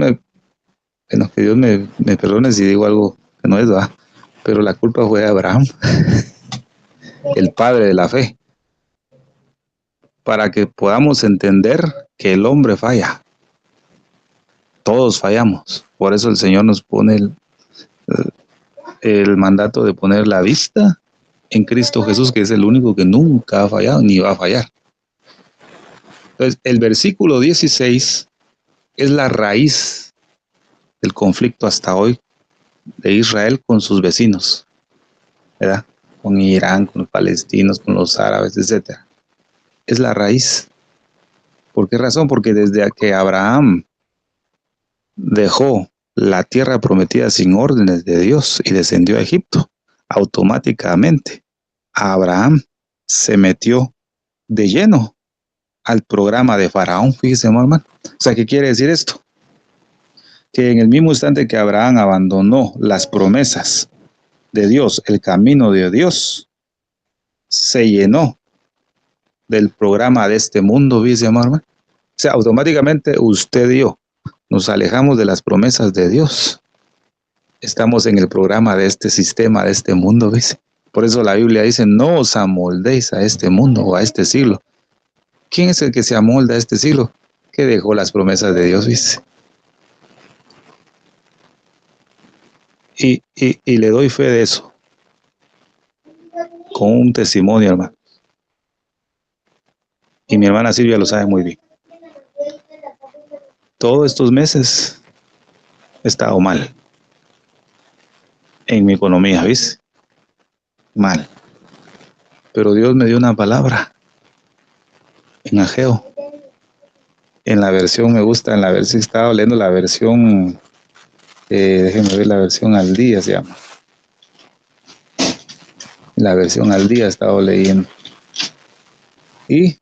me perdone si digo algo que no es, ¿verdad? Pero la culpa fue de Abraham, el padre de la fe, para que podamos entender que el hombre falla. Todos fallamos. Por eso el Señor nos pone el mandato de poner la vista en Cristo Jesús, que es el único que nunca ha fallado ni va a fallar. Entonces, el versículo 16 es la raíz del conflicto hasta hoy de Israel con sus vecinos, ¿verdad? Con Irán, con los palestinos, con los árabes, etc. Es la raíz. ¿Por qué razón? Porque desde que Abraham dejó la tierra prometida sin órdenes de Dios y descendió a Egipto, automáticamente Abraham se metió de lleno al programa de Faraón. Fíjese, hermano. O sea, ¿qué quiere decir esto? Que en el mismo instante que Abraham abandonó las promesas de Dios, el camino de Dios, se llenó del programa de este mundo, dice, hermano. O sea, automáticamente usted y yo nos alejamos de las promesas de Dios. Estamos en el programa de este sistema, de este mundo, dice. Por eso la Biblia dice, no os amoldéis a este mundo o a este siglo. ¿Quién es el que se amolda a este siglo? Que dejó las promesas de Dios, dice. Y le doy fe de eso. Con un testimonio, hermano. Y mi hermana Silvia lo sabe muy bien. Todos estos meses he estado mal. En mi economía, ¿viste? Mal. Pero Dios me dio una palabra. En Ageo. En la versión, me gusta, en la versión, estaba leyendo la versión, déjenme ver la versión al día, se llama. La versión al día he estado leyendo. Y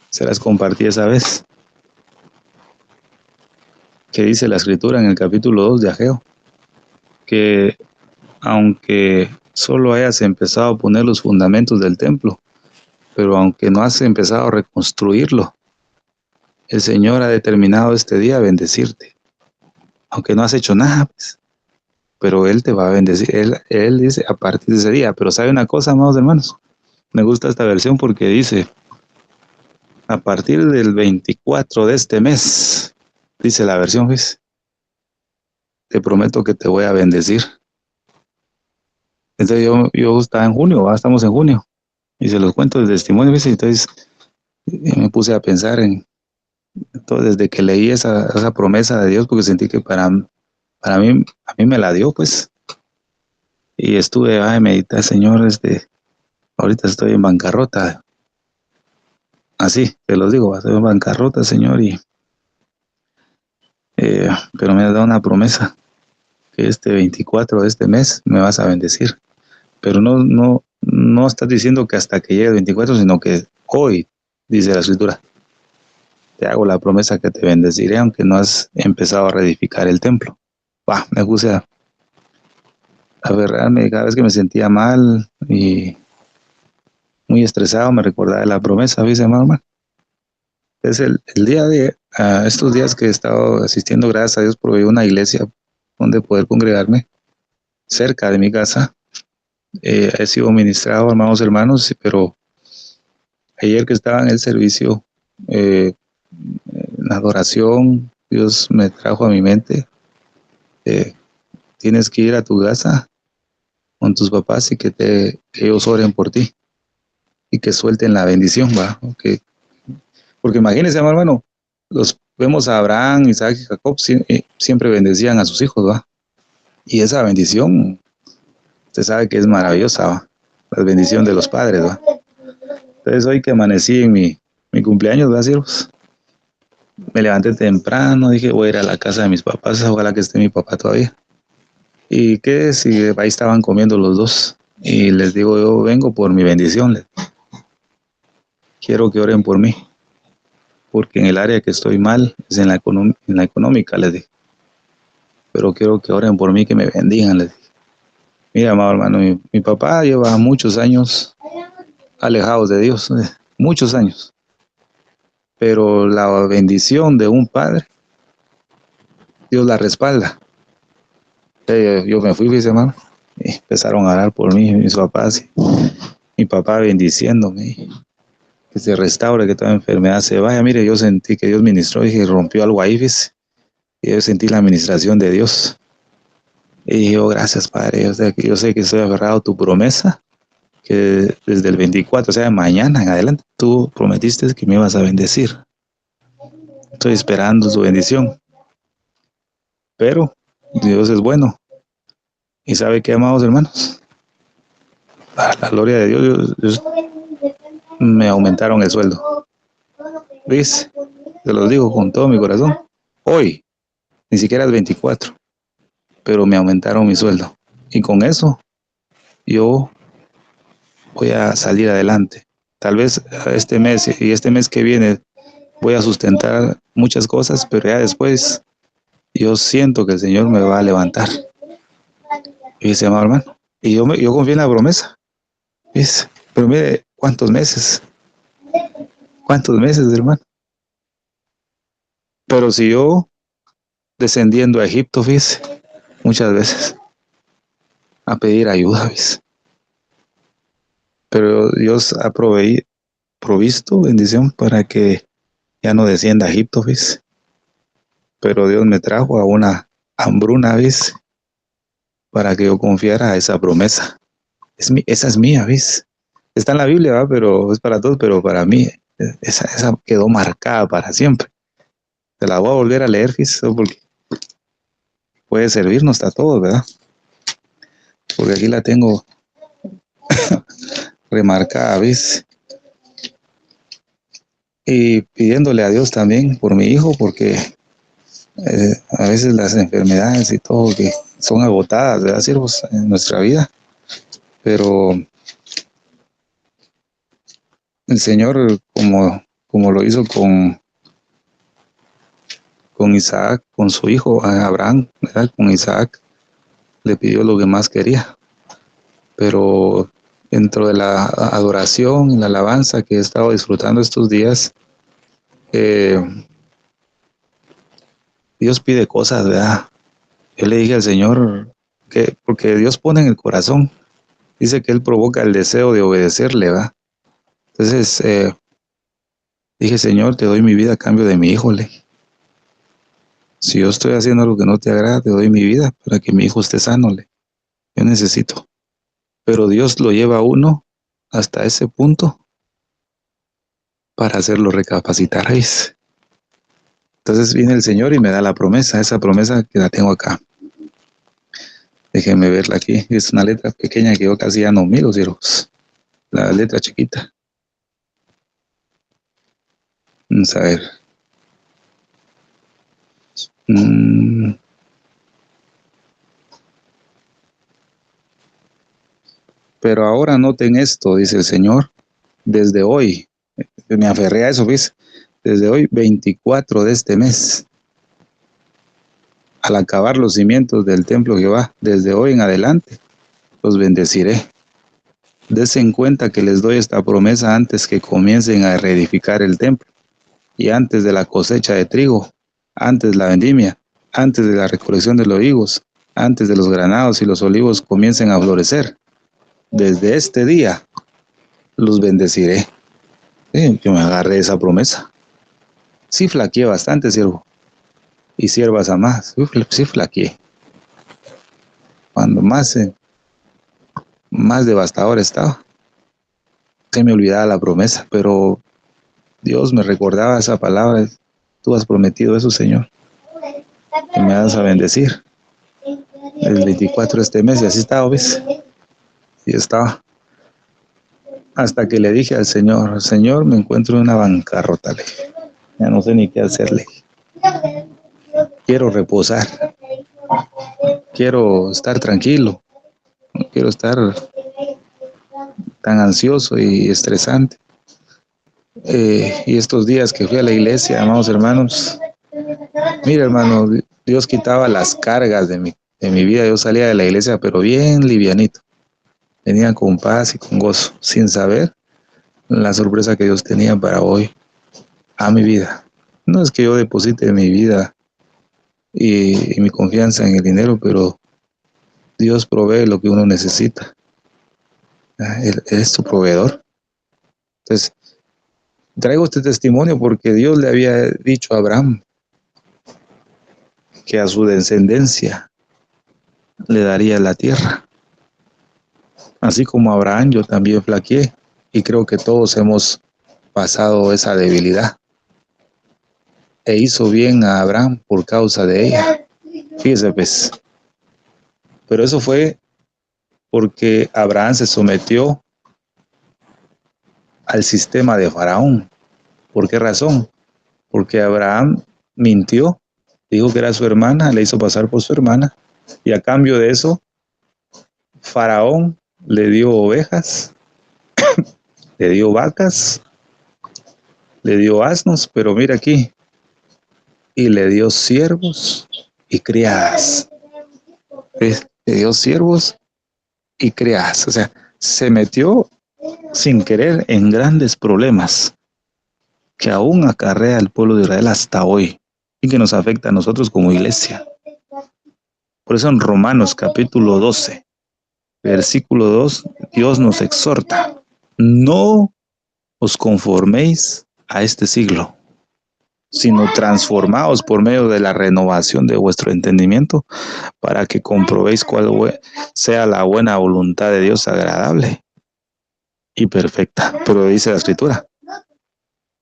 se las compartí esa vez. Que dice la escritura en el capítulo 2 de Ageo. Que aunque solo hayas empezado a poner los fundamentos del templo, pero aunque no has empezado a reconstruirlo, el Señor ha determinado este día bendecirte. Aunque no has hecho nada, pues, pero Él te va a bendecir. Él dice a partir de ese día. Pero ¿sabe una cosa, amados hermanos? Me gusta esta versión porque dice, a partir del 24 de este mes, dice la versión, ¿ves? Te prometo que te voy a bendecir. Entonces yo estaba en junio, ¿va? Estamos en junio, y se los cuento de testimonio, ¿ves? Entonces me puse a pensar en todo, desde que leí esa promesa de Dios, porque sentí que para mí, a mí me la dio, pues. Y estuve a meditar, Señor, ahorita estoy en bancarrota. Así, te lo digo, estoy en bancarrota, Señor, pero me has dado una promesa, que este 24 de este mes me vas a bendecir. Pero no estás diciendo que hasta que llegue el 24, sino que hoy, dice la escritura, te hago la promesa que te bendeciré, aunque no has empezado a reedificar el templo. Me puse a aferrarme cada vez que me sentía mal y muy estresado, me recordaba de la promesa, dice mamá. Es el día de estos días que he estado asistiendo, gracias a Dios, proveí una iglesia donde poder congregarme cerca de mi casa. He sido ministrado, hermanos, pero ayer que estaba en el servicio, en la adoración, Dios me trajo a mi mente, tienes que ir a tu casa con tus papás y que ellos oren por ti y que suelten la bendición, ¿va? Okay. Porque imagínense, hermano, los vemos a Abraham, Isaac y Jacob, siempre bendecían a sus hijos, ¿va? Y esa bendición, usted sabe que es maravillosa, ¿va? La bendición de los padres, ¿va? Entonces hoy que amanecí en mi cumpleaños, ¿va, siervos? Me levanté temprano, dije, voy a ir a la casa de mis papás, ojalá que esté mi papá todavía. ¿Y qué? Si ahí estaban comiendo los dos. Y les digo, yo vengo por mi bendición. Quiero que oren por mí. Porque en el área que estoy mal es en la económica, les dije. Pero quiero que oren por mí, que me bendigan, les dije. Mira, amado hermano, mi papá lleva muchos años alejados de Dios, muchos años. Pero la bendición de un padre Dios la respalda. Yo me fui, dice, hermano, y empezaron a orar por mí, mis papás, mi papá bendiciéndome, que se restaure, que toda enfermedad se vaya. Mire, yo sentí que Dios ministró y que rompió algo ahí, ¿ves? Y yo sentí la administración de Dios. Y dije, oh, gracias, Padre. Yo sé que estoy aferrado a tu promesa, que desde el 24, o sea, de mañana en adelante, tú prometiste que me ibas a bendecir. Estoy esperando su bendición. Pero Dios es bueno. ¿Y sabe qué, amados hermanos? Para la gloria de Dios, me aumentaron el sueldo. ¿Ves? Se los digo con todo mi corazón. Hoy, ni siquiera es 24, pero me aumentaron mi sueldo. Y con eso, yo voy a salir adelante. Tal vez este mes y este mes que viene voy a sustentar muchas cosas, pero ya después yo siento que el Señor me va a levantar. Y dice, amado hermano, y yo confío en la promesa. ¿Ves? Pero mire, ¿cuántos meses, hermano? Pero si yo descendiendo a Egipto, ¿ves? Muchas veces a pedir ayuda, ¿ves? Pero Dios ha provisto bendición para que ya no descienda a Egipto, ¿ves? Pero Dios me trajo a una hambruna, ¿ves? Para que yo confiara a esa promesa. Esa es mía, ¿ves? Está en la Biblia, ¿va? Pero es para todos, pero para mí esa quedó marcada para siempre. Se la voy a volver a leer, ¿ves? Porque puede servirnos a todos, ¿verdad? Porque aquí la tengo remarcada, ¿ves? Y pidiéndole a Dios también por mi hijo, porque a veces las enfermedades y todo que son agotadas, ¿verdad, siervos? En nuestra vida. Pero el Señor, como lo hizo con Isaac, con su hijo Abraham, ¿verdad? Con Isaac, le pidió lo que más quería. Pero dentro de la adoración y la alabanza que he estado disfrutando estos días, Dios pide cosas, ¿verdad? Yo le dije al Señor que, porque Dios pone en el corazón, dice que Él provoca el deseo de obedecerle, ¿verdad? Entonces, dije, Señor, te doy mi vida a cambio de mi hijo, le. Si yo estoy haciendo algo que no te agrada, te doy mi vida para que mi hijo esté sano, le. Yo necesito. Pero Dios lo lleva a uno hasta ese punto para hacerlo recapacitar. ¿Veis? Entonces viene el Señor y me da la promesa, esa promesa que la tengo acá. Déjenme verla aquí. Es una letra pequeña que yo casi ya no miro, siervos. La letra chiquita. Vamos a ver. Pero ahora noten esto, dice el Señor, desde hoy, me aferré a eso, ¿ves? Desde hoy, 24 de este mes, al acabar los cimientos del templo de Jehová, desde hoy en adelante, los bendeciré. Dense en cuenta que les doy esta promesa antes que comiencen a reedificar el templo, y antes de la cosecha de trigo, antes de la vendimia, antes de la recolección de los higos, antes de los granados y los olivos comiencen a florecer. Desde este día los bendeciré. Yo me agarré esa promesa. Sí flaqueé bastante, siervo. Y siervas a más. Sí flaqueé. Cuando más devastador estaba, se me olvidaba la promesa, pero Dios me recordaba esa palabra. Tú has prometido eso, Señor, que me vas a bendecir. El 24 de este mes, y así estaba, ¿ves? Y estaba. Hasta que le dije al Señor, Señor, me encuentro en una bancarrota, le dije. Ya no sé ni qué hacerle. Quiero reposar. Quiero estar tranquilo. No quiero estar tan ansioso y estresante. Y estos días que fui a la iglesia, amados hermanos, mira, hermano, Dios quitaba las cargas de mi vida. Yo salía de la iglesia, pero bien livianito. Venía con paz y con gozo, sin saber la sorpresa que Dios tenía para hoy a mi vida. No es que yo deposite mi vida y mi confianza en el dinero, pero Dios provee lo que uno necesita. Él es tu proveedor. Entonces, traigo este testimonio porque Dios le había dicho a Abraham que a su descendencia le daría la tierra. Así como Abraham, yo también flaqueé y creo que todos hemos pasado esa debilidad. E hizo bien a Abraham por causa de ella. Fíjese pues. Pero eso fue porque Abraham se sometió al sistema de Faraón. ¿Por qué razón? Porque Abraham mintió, dijo que era su hermana, le hizo pasar por su hermana, y a cambio de eso, Faraón le dio ovejas, le dio vacas, le dio asnos, pero mira aquí, y le dio siervos y criadas. ¿Ves? Le dio siervos y criadas. O sea, se metió sin querer en grandes problemas que aún acarrea al pueblo de Israel hasta hoy y que nos afecta a nosotros como iglesia. Por eso en Romanos capítulo 12, versículo 2, Dios nos exhorta: no os conforméis a este siglo, sino transformaos por medio de la renovación de vuestro entendimiento, para que comprobéis cuál sea la buena voluntad de Dios, agradable y perfecta. Pero dice la Escritura: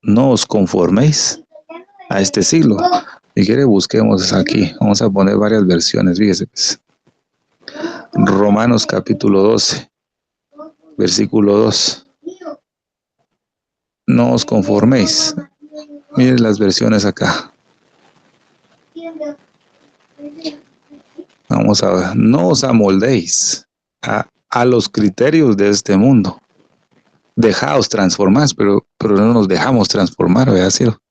no os conforméis a este siglo. Si quiere, busquemos aquí. Vamos a poner varias versiones, fíjese pues. Romanos capítulo 12, versículo 2. No os conforméis. Miren las versiones acá. Vamos a ver. No os amoldéis a los criterios de este mundo. Dejaos transformar, pero no nos dejamos transformar, ¿verdad, Ciro?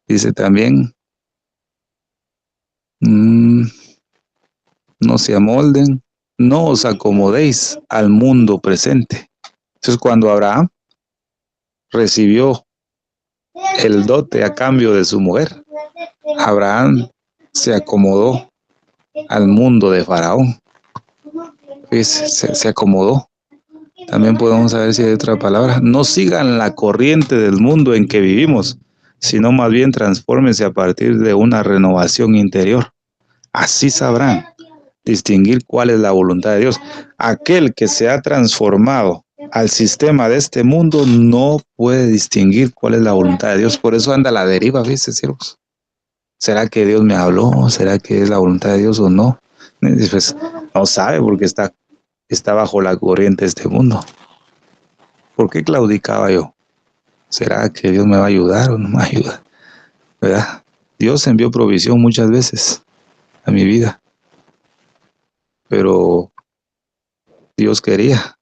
Dice también, no se amolden, no os acomodéis al mundo presente. Entonces, cuando Abraham recibió el dote a cambio de su mujer, Abraham se acomodó al mundo de Faraón. Se acomodó. También podemos saber si hay otra palabra. No sigan la corriente del mundo en que vivimos, sino más bien transfórmense a partir de una renovación interior. Así sabrán distinguir cuál es la voluntad de Dios. Aquel que se ha transformado al sistema de este mundo no puede distinguir cuál es la voluntad de Dios. Por eso anda a la deriva, ¿viste, siervos? ¿Será que Dios me habló? ¿Será que es la voluntad de Dios o no? Pues no sabe porque está bajo la corriente de este mundo. ¿Por qué claudicaba yo? ¿Será que Dios me va a ayudar o no me ayuda? ¿Verdad? Dios envió provisión muchas veces a mi vida, pero Dios quería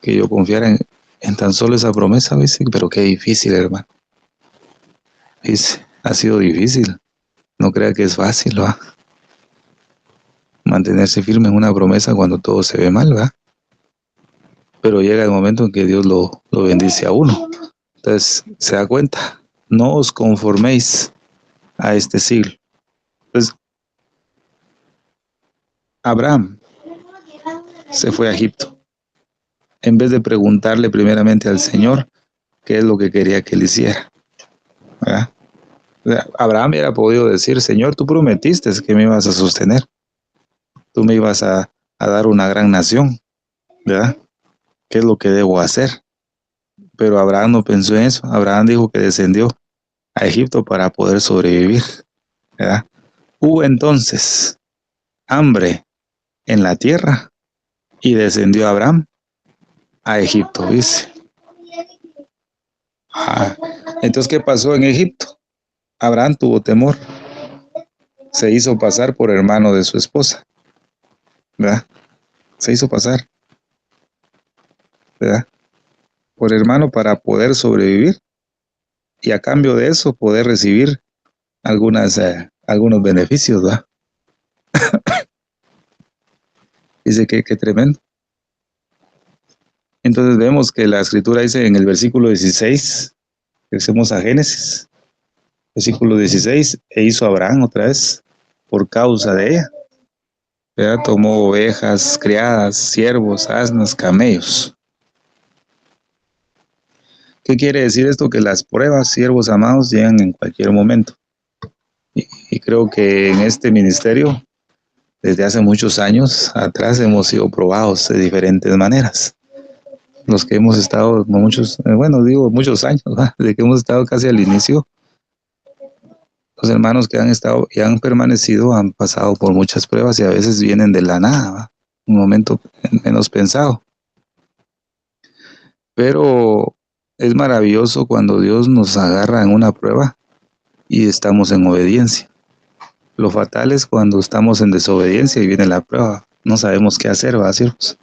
que yo confiara en tan solo esa promesa, ¿viste? Pero qué difícil, hermano. ¿Viste? Ha sido difícil. No crea que es fácil, ¿va? Mantenerse firme en una promesa cuando todo se ve mal, ¿va? Pero llega el momento en que Dios lo bendice a uno. Entonces, se da cuenta, no os conforméis a este siglo. Entonces, Abraham se fue a Egipto, en vez de preguntarle primeramente al Señor qué es lo que quería que él hiciera, ¿verdad? Abraham hubiera podido decir: Señor, tú prometiste que me ibas a sostener, tú me ibas a dar una gran nación, ¿verdad? ¿Qué es lo que debo hacer? Pero Abraham no pensó en eso. Abraham dijo que descendió a Egipto para poder sobrevivir, ¿verdad? Hubo entonces hambre en la tierra y descendió Abraham a Egipto, dice. Entonces, ¿qué pasó en Egipto? Abraham tuvo temor. Se hizo pasar por hermano de su esposa, ¿verdad? Se hizo pasar, ¿verdad? Por hermano para poder sobrevivir y a cambio de eso poder recibir algunos beneficios, ¿verdad? Dice que tremendo. Entonces vemos que la escritura dice en el versículo 16, regresemos a Génesis, Versículo 16, e hizo Abraham otra vez por causa de ella. ¿Verdad? Tomó ovejas, criadas, siervos, asnas, camellos. ¿Qué quiere decir esto? Que las pruebas, siervos amados, llegan en cualquier momento. Y creo que en este ministerio, desde hace muchos años atrás, hemos sido probados de diferentes maneras. Los que hemos estado, muchos años, ¿verdad? Desde que hemos estado casi al inicio, los hermanos que han estado y han permanecido han pasado por muchas pruebas y a veces vienen de la nada, ¿verdad? Un momento menos pensado. Pero es maravilloso cuando Dios nos agarra en una prueba y estamos en obediencia. Lo fatal es cuando estamos en desobediencia y viene la prueba. No sabemos qué hacer, ¿verdad, siervos?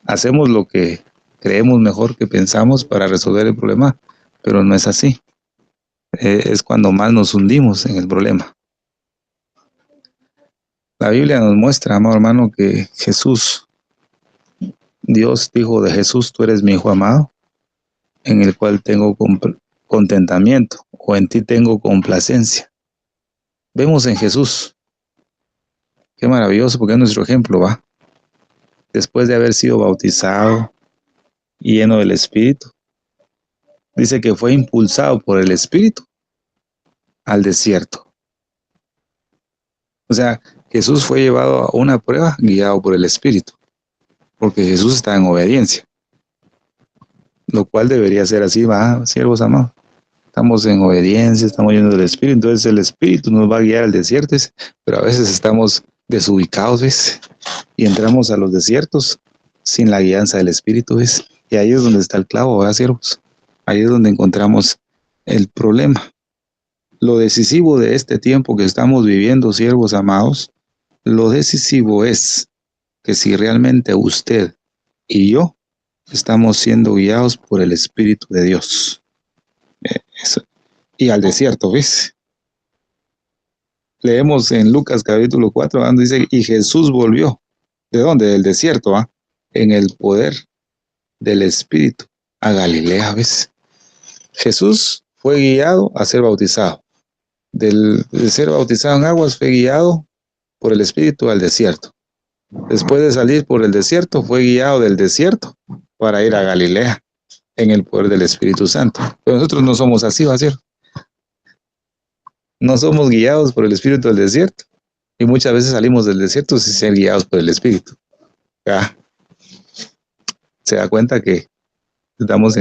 Hacemos lo que creemos mejor que pensamos para resolver el problema, pero no es así. Es cuando más nos hundimos en el problema. La Biblia nos muestra, amado hermano, que Dios dijo de Jesús, tú eres mi hijo amado, en el cual tengo contentamiento, o en ti tengo complacencia. Vemos en Jesús, qué maravilloso, porque es nuestro ejemplo, ¿va? Después de haber sido bautizado y lleno del Espíritu, dice que fue impulsado por el Espíritu al desierto. O sea, Jesús fue llevado a una prueba guiado por el Espíritu, porque Jesús está en obediencia, lo cual debería ser así, ¿va, siervos amados? Estamos en obediencia, estamos llenos del Espíritu, entonces el Espíritu nos va a guiar al desierto, pero a veces estamos desubicados, ¿ves? Y entramos a los desiertos sin la guianza del Espíritu, ¿ves? Y ahí es donde está el clavo, ¿verdad, siervos? Ahí es donde encontramos el problema. Lo decisivo de este tiempo que estamos viviendo, siervos amados, lo decisivo es que si realmente usted y yo estamos siendo guiados por el Espíritu de Dios. Eso. Y al desierto, ¿ves? Leemos en Lucas capítulo 4, donde dice, y Jesús volvió. ¿De dónde? Del desierto, ¿ah? En el poder del Espíritu a Galilea, ¿ves? Jesús fue guiado a ser bautizado. De ser bautizado en aguas fue guiado por el Espíritu al desierto. Después de salir por el desierto, fue guiado del desierto para ir a Galilea en el poder del Espíritu Santo. Pero nosotros no somos así, ¿va a ser? No somos guiados por el Espíritu del desierto. Y muchas veces salimos del desierto sin ser guiados por el Espíritu. ¿Ya? Se da cuenta que estamos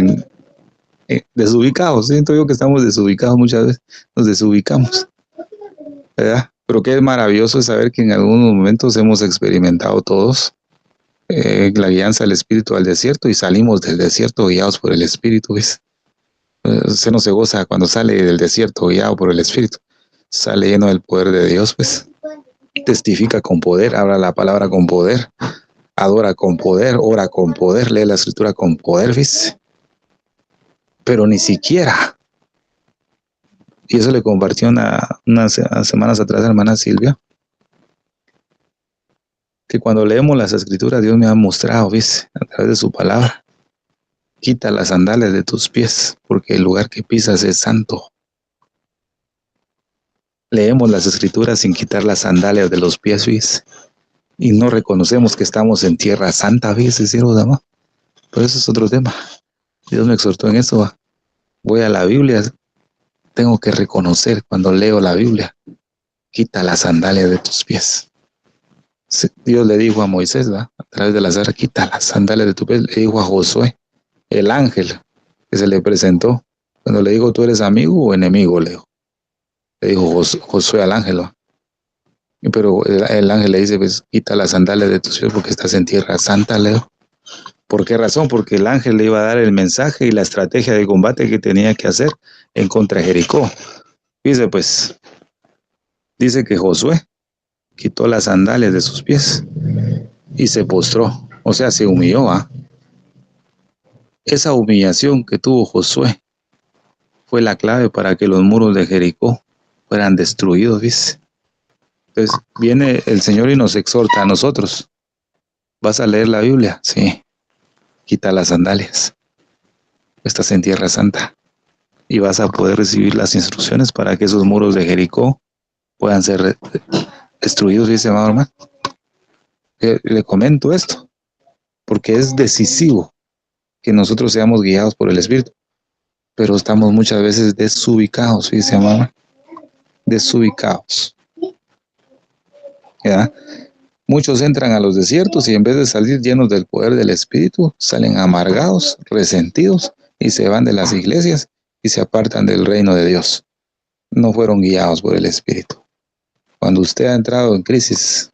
desubicados. Siento yo que estamos desubicados muchas veces. Nos desubicamos. ¿Verdad? Pero qué maravilloso es saber que en algunos momentos hemos experimentado todos la guianza del Espíritu al desierto y salimos del desierto guiados por el Espíritu, ¿ves? Se no se goza cuando sale del desierto guiado por el Espíritu. Sale lleno del poder de Dios, pues. Testifica con poder, habla la palabra con poder, adora con poder, ora con poder, lee la escritura con poder, ¿ves? Pero ni siquiera. Y eso le compartió unas semanas atrás a la hermana Silvia, que cuando leemos las escrituras, Dios me ha mostrado, ¿ves? A través de su palabra. Quita las sandalias de tus pies, porque el lugar que pisas es santo. Leemos las escrituras sin quitar las sandalias de los pies, ¿ves? Y no reconocemos que estamos en tierra santa, ¿ves? Siervos amados. Pero eso es otro tema. Dios me exhortó en eso. Voy a la Biblia, tengo que reconocer cuando leo la Biblia. Quita las sandalias de tus pies. Dios le dijo a Moisés, ¿va? A través de la zarza, quita las sandalias de tu pies. Le dijo a Josué, el ángel que se le presentó. Cuando le dijo, ¿tú eres amigo o enemigo? Le dijo Josué al ángel, ¿va? Pero el ángel le dice, pues quita las sandalias de tus pies porque estás en tierra santa, le dijo. ¿Por qué razón? Porque el ángel le iba a dar el mensaje y la estrategia de combate que tenía que hacer en contra de Jericó. Dice, pues, dice que Josué quitó las sandalias de sus pies y se postró, o sea, se humilló, ¿ah? Esa humillación que tuvo Josué fue la clave para que los muros de Jericó fueran destruidos, ¿viste? Entonces viene el Señor y nos exhorta a nosotros. ¿Vas a leer la Biblia? Sí. Quita las sandalias. Estás en tierra santa. y vas a poder recibir las instrucciones para que esos muros de Jericó puedan ser destruidos, dice amado hermano. Le comento esto, porque es decisivo que nosotros seamos guiados por el Espíritu, pero estamos muchas veces desubicados, dice amado, desubicados. ¿Ya? Muchos entran a los desiertos y en vez de salir llenos del poder del Espíritu, salen amargados, resentidos y se van de las iglesias y se apartan del reino de Dios. No fueron guiados por el Espíritu. Cuando usted ha entrado en crisis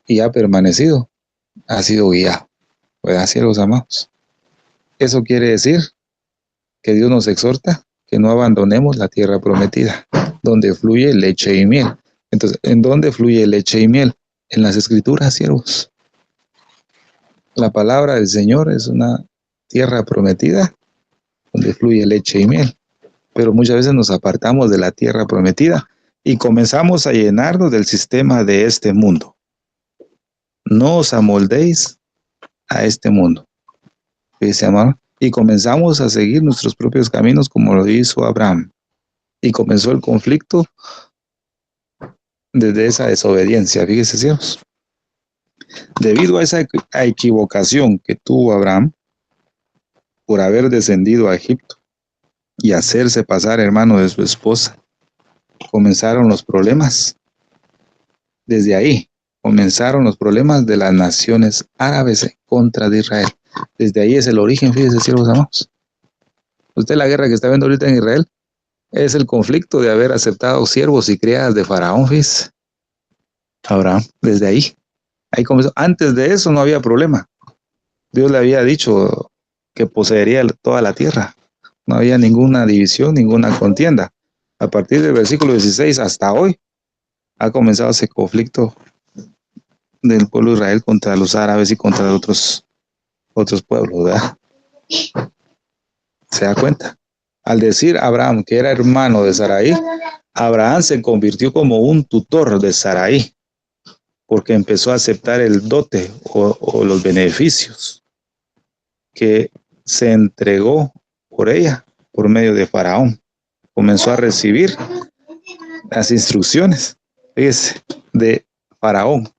y ha permanecido, ha sido guiado. ¿Verdad, siervos amados? Eso quiere decir que Dios nos exhorta que no abandonemos la tierra prometida, donde fluye leche y miel. Entonces, ¿en dónde fluye leche y miel? En las Escrituras, siervos. La palabra del Señor es una tierra prometida donde fluye leche y miel. Pero muchas veces nos apartamos de la tierra prometida y comenzamos a llenarnos del sistema de este mundo. No os amoldéis a este mundo, dice amado. Y comenzamos a seguir nuestros propios caminos como lo hizo Abraham. Y comenzó el conflicto desde esa desobediencia, fíjese, siervos. Debido a esa equivocación que tuvo Abraham por haber descendido a Egipto y hacerse pasar hermano de su esposa, comenzaron los problemas. Desde ahí comenzaron los problemas de las naciones árabes en contra de Israel. Desde ahí es el origen, fíjese, siervos amados. Usted la guerra que está viendo ahorita en Israel es el conflicto de haber aceptado siervos y criadas de Faraón, fíjese. Abraham, desde ahí comenzó. Antes de eso no había problema. Dios le había dicho que poseería toda la tierra. No había ninguna división, ninguna contienda. A partir del versículo 16 hasta hoy ha comenzado ese conflicto del pueblo de Israel contra los árabes y contra otros pueblos, ¿verdad? ¿Se da cuenta? Al decir Abraham que era hermano de Sarai, Abraham se convirtió como un tutor de Sarai, porque empezó a aceptar el dote o los beneficios que se entregó por ella, por medio de Faraón. Comenzó a recibir las instrucciones, fíjese, de Faraón.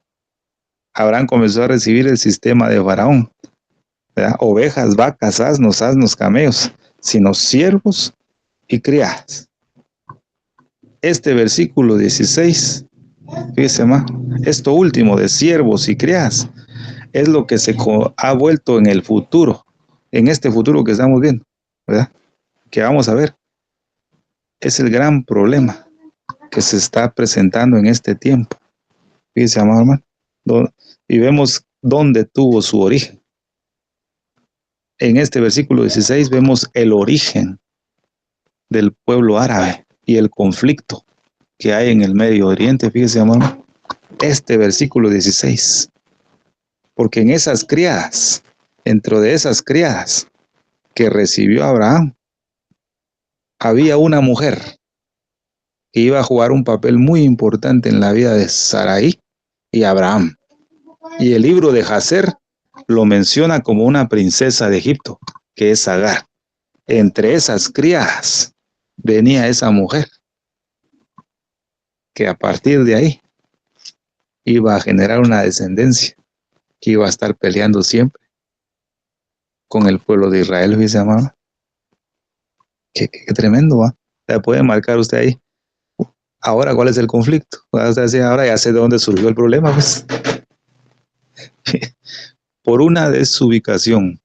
Abraham comenzó a recibir el sistema de Faraón, ¿verdad? Ovejas, vacas, asnos, camellos, sino siervos y criadas. Este versículo 16, fíjese más, esto último de siervos y criadas, es lo que se ha vuelto en el futuro, en este futuro que estamos viendo, ¿verdad? Que vamos a ver. Es el gran problema que se está presentando en este tiempo. Fíjese, amado hermano, y vemos dónde tuvo su origen. En este versículo 16 vemos el origen del pueblo árabe y el conflicto que hay en el Medio Oriente. Fíjese, amado, este versículo 16. Porque en esas criadas, dentro de esas criadas que recibió Abraham, había una mujer que iba a jugar un papel muy importante en la vida de Sarai y Abraham. Y el libro de Jacer lo menciona como una princesa de Egipto, que es Agar. Entre esas criadas venía esa mujer, que a partir de ahí iba a generar una descendencia que iba a estar peleando siempre con el pueblo de Israel, dice amado. Qué tremendo, ¿va? ¿La puede marcar usted ahí? Ahora, ¿cuál es el conflicto? Usted decía, ahora ya sé de dónde surgió el problema, pues. Por una desubicación.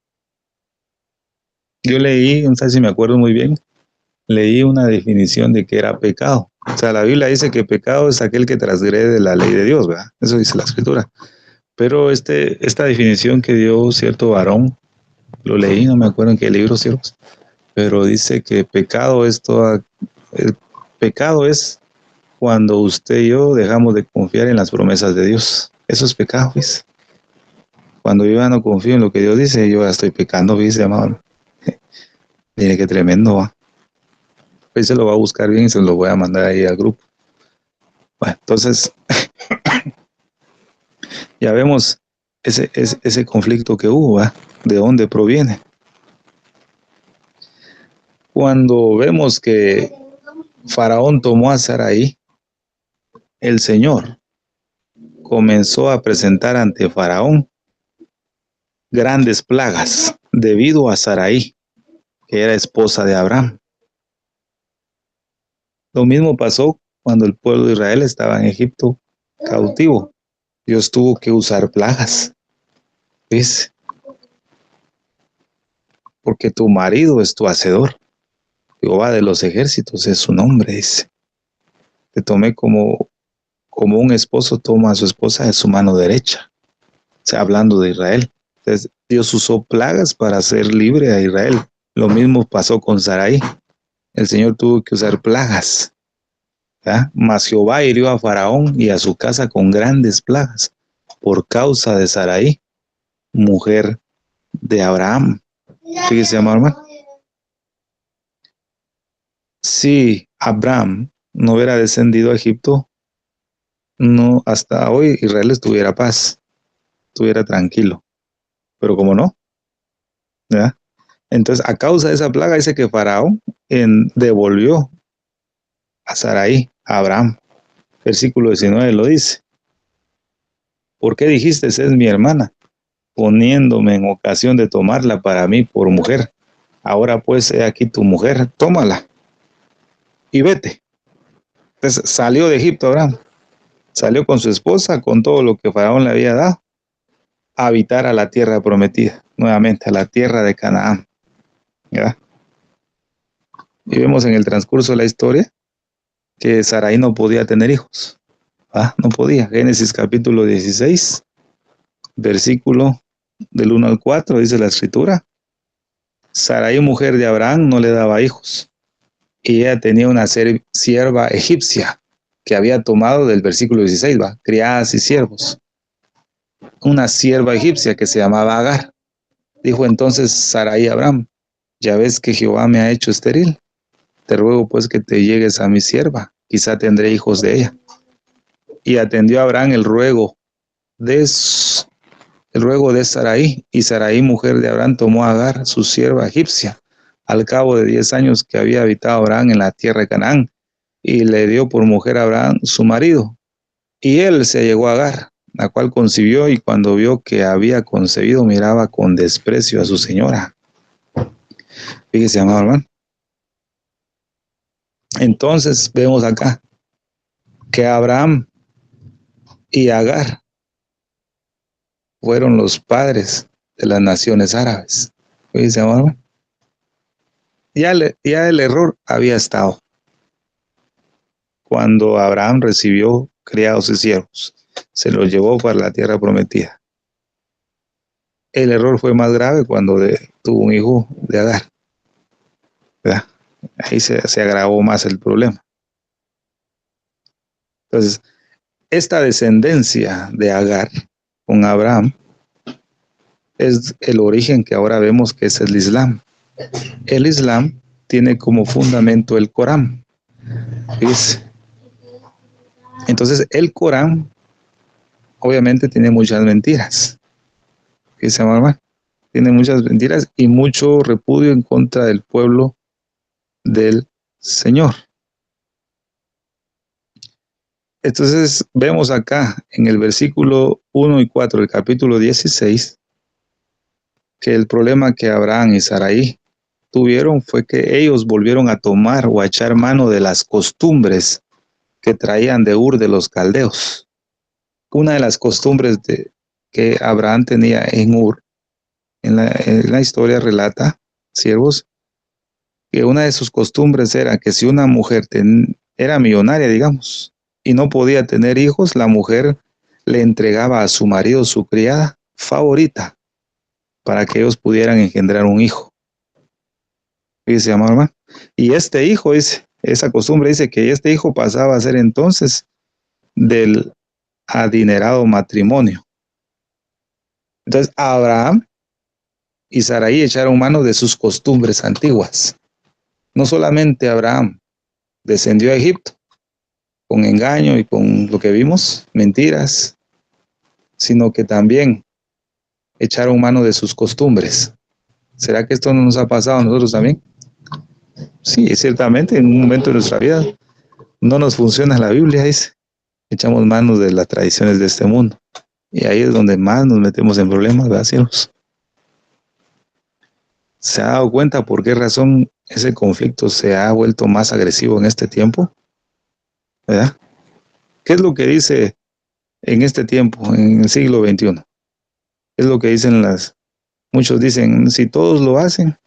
Yo leí, no sé si me acuerdo muy bien, leí una definición de que era pecado. O sea, la Biblia dice que pecado es aquel que transgrede la ley de Dios, ¿verdad? Eso dice la Escritura. Pero esta definición que dio cierto varón, lo leí, no me acuerdo en qué libro, ciertos, pero dice que pecado es el pecado es cuando usted y yo dejamos de confiar en las promesas de Dios. Eso es pecado, ¿ves? Cuando yo ya no confío en lo que Dios dice, yo ya estoy pecando, ¿ves, amado? Mire qué tremendo, ¿va? Pues se lo va a buscar bien y se lo voy a mandar ahí al grupo. Bueno, entonces, ya vemos ese conflicto que hubo, ¿va? ¿De dónde proviene? Cuando vemos que Faraón tomó a Sarai, el Señor comenzó a presentar ante Faraón grandes plagas debido a Sarai, que era esposa de Abraham. Lo mismo pasó cuando el pueblo de Israel estaba en Egipto cautivo. Dios tuvo que usar plagas. ¿Ves? Porque tu marido es tu hacedor. Jehová de los ejércitos es su nombre, dice. Te tomé como un esposo toma a su esposa de su mano derecha. O sea, hablando de Israel. Entonces, Dios usó plagas para hacer libre a Israel. Lo mismo pasó con Sarai. El Señor tuvo que usar plagas. ¿Ya? Mas Jehová hirió a Faraón y a su casa con grandes plagas por causa de Sarai, mujer de Abraham. Fíjese, amado hermano. Si Abraham no hubiera descendido a Egipto, no, hasta hoy Israel estuviera paz, estuviera tranquilo. Pero como no, ¿ya? Entonces, a causa de esa plaga, dice que Faraón devolvió a Sarai, a Abraham. Versículo 19 lo dice. ¿Por qué dijiste, es mi hermana, poniéndome en ocasión de tomarla para mí por mujer? Ahora pues, he aquí tu mujer, tómala y vete. Entonces, salió de Egipto Abraham. Salió con su esposa, con todo lo que Faraón le había dado, a habitar a la tierra prometida, nuevamente a la tierra de Canaán. ¿Ya? Y vemos en el transcurso de la historia que Sarai no podía tener hijos. No podía. Génesis capítulo 16, versículo del 1 al 4, dice la escritura. Sarai, mujer de Abraham, no le daba hijos. Y ella tenía una sierva egipcia que había tomado del versículo 16, criadas y siervos. Una sierva egipcia que se llamaba Agar. Dijo entonces Sarai a Abraham: ya ves que Jehová me ha hecho estéril. Te ruego pues que te llegues a mi sierva, quizá tendré hijos de ella. Y atendió a Abraham el ruego de Sarai, y Sarai, mujer de Abraham, tomó a Agar, su sierva egipcia, al cabo de 10 años que había habitado Abraham en la tierra de Canaán, y le dio por mujer a Abraham su marido. Y él se llegó a Agar, la cual concibió, y cuando vio que había concebido, miraba con desprecio a su señora. Fíjese, amado hermano. Entonces vemos acá que Abraham y Agar fueron los padres de las naciones árabes. Fíjese, amado hermano. Ya el error había estado cuando Abraham recibió criados y siervos, se los llevó para la tierra prometida. El error fue más grave cuando tuvo un hijo de Agar, ¿verdad? Ahí se agravó más el problema. Entonces, esta descendencia de Agar con Abraham es el origen que ahora vemos que es el Islam. El Islam tiene como fundamento el Corán. Entonces, el Corán obviamente tiene muchas mentiras. Tiene muchas mentiras y mucho repudio en contra del pueblo del Señor. Entonces vemos acá en el versículo 1 y 4 del capítulo 16 que el problema que Abraham y Sarai tuvieron fue que ellos volvieron a tomar o a echar mano de las costumbres que traían de Ur de los caldeos. Una de las costumbres que Abraham tenía en Ur, en la historia relata, siervos, que una de sus costumbres era que si una mujer era millonaria, digamos, y no podía tener hijos, la mujer le entregaba a su marido su criada favorita para que ellos pudieran engendrar un hijo. Dice, hermano, y este hijo, esa costumbre dice que este hijo pasaba a ser entonces del adinerado matrimonio. Entonces Abraham y Sarai echaron mano de sus costumbres antiguas. No solamente Abraham descendió a Egipto con engaño y con lo que vimos, mentiras, sino que también echaron mano de sus costumbres. ¿Será que esto no nos ha pasado a nosotros también? Sí, ciertamente en un momento de nuestra vida no nos funciona la Biblia, dice. Echamos manos de las tradiciones de este mundo. Y ahí es donde más nos metemos en problemas, ¿verdad, siervos? ¿Se ha dado cuenta por qué razón ese conflicto se ha vuelto más agresivo en este tiempo? ¿Verdad? ¿Qué es lo que dice en este tiempo, en el siglo XXI? Es lo que dicen muchos dicen, si todos lo hacen,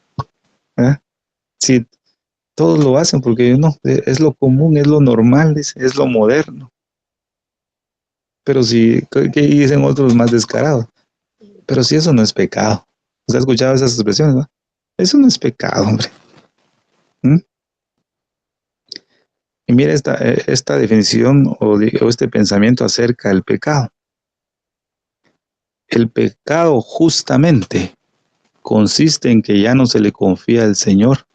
¿verdad? Si todos lo hacen, porque no, es lo común, es lo normal, es lo moderno. Pero si, ¿qué dicen otros más descarados? Pero si eso no es pecado. ¿Usted ha escuchado esas expresiones, no? Eso no es pecado, hombre. ¿Mm? Y mire esta definición o este pensamiento acerca del pecado. El pecado justamente consiste en que ya no se le confía al Señor.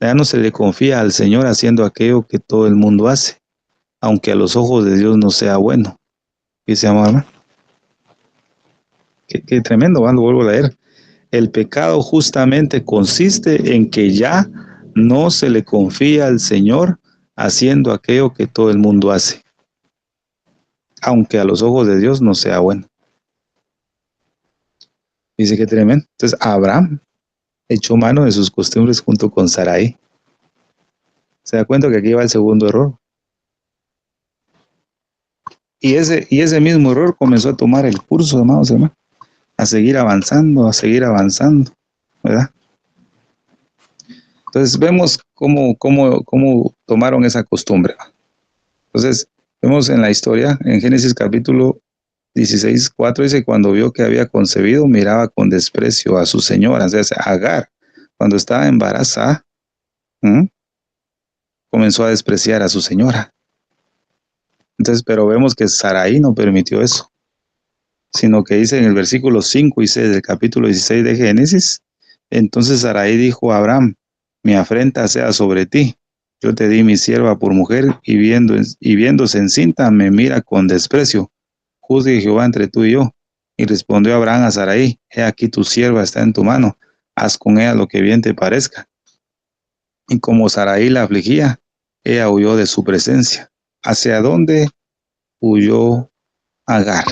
Ya no se le confía al Señor haciendo aquello que todo el mundo hace, aunque a los ojos de Dios no sea bueno. ¿Qué se llama? Qué tremendo, lo vuelvo a leer. El pecado justamente consiste en que ya no se le confía al Señor haciendo aquello que todo el mundo hace, aunque a los ojos de Dios no sea bueno. Dice que tremendo. Entonces Abraham echó mano de sus costumbres junto con Sarai. Se da cuenta que aquí va el segundo error. Y ese mismo error comenzó a tomar el curso, amados hermanos, a seguir avanzando, ¿verdad? Entonces vemos cómo tomaron esa costumbre. Entonces vemos en la historia, en Génesis capítulo 16:4 dice, cuando vio que había concebido, miraba con desprecio a su señora, o sea, Agar, cuando estaba embarazada, comenzó a despreciar a su señora. Entonces, pero vemos que Sarai no permitió eso, sino que dice en el versículo 5 y 6 del capítulo 16 de Génesis, entonces Sarai dijo a Abraham, mi afrenta sea sobre ti, yo te di mi sierva por mujer y viéndose encinta me mira con desprecio, juzgue Jehová entre tú y yo. Y respondió Abraham a Sarai, he aquí tu sierva está en tu mano, haz con ella lo que bien te parezca. Y como Sarai la afligía, ella huyó de su presencia. ¿Hacia dónde huyó Agar?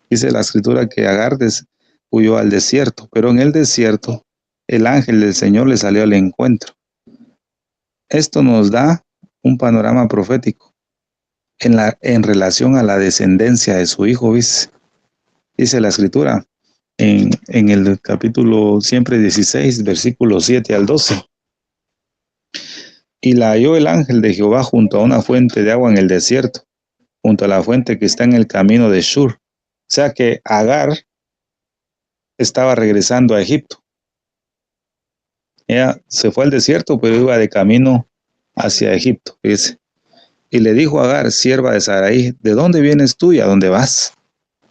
Dice la escritura que Agar huyó al desierto, pero en el desierto el ángel del Señor le salió al encuentro. Esto nos da un panorama profético en relación a la descendencia de su hijo, dice la escritura en el capítulo siempre 16, versículos 7 al 12. Y la halló el ángel de Jehová junto a una fuente de agua en el desierto, junto a la fuente que está en el camino de Shur. O sea que Agar estaba regresando a Egipto. Ella se fue al desierto, pero iba de camino hacia Egipto, dice. Y le dijo a Agar, sierva de Sarai, ¿de dónde vienes tú y a dónde vas?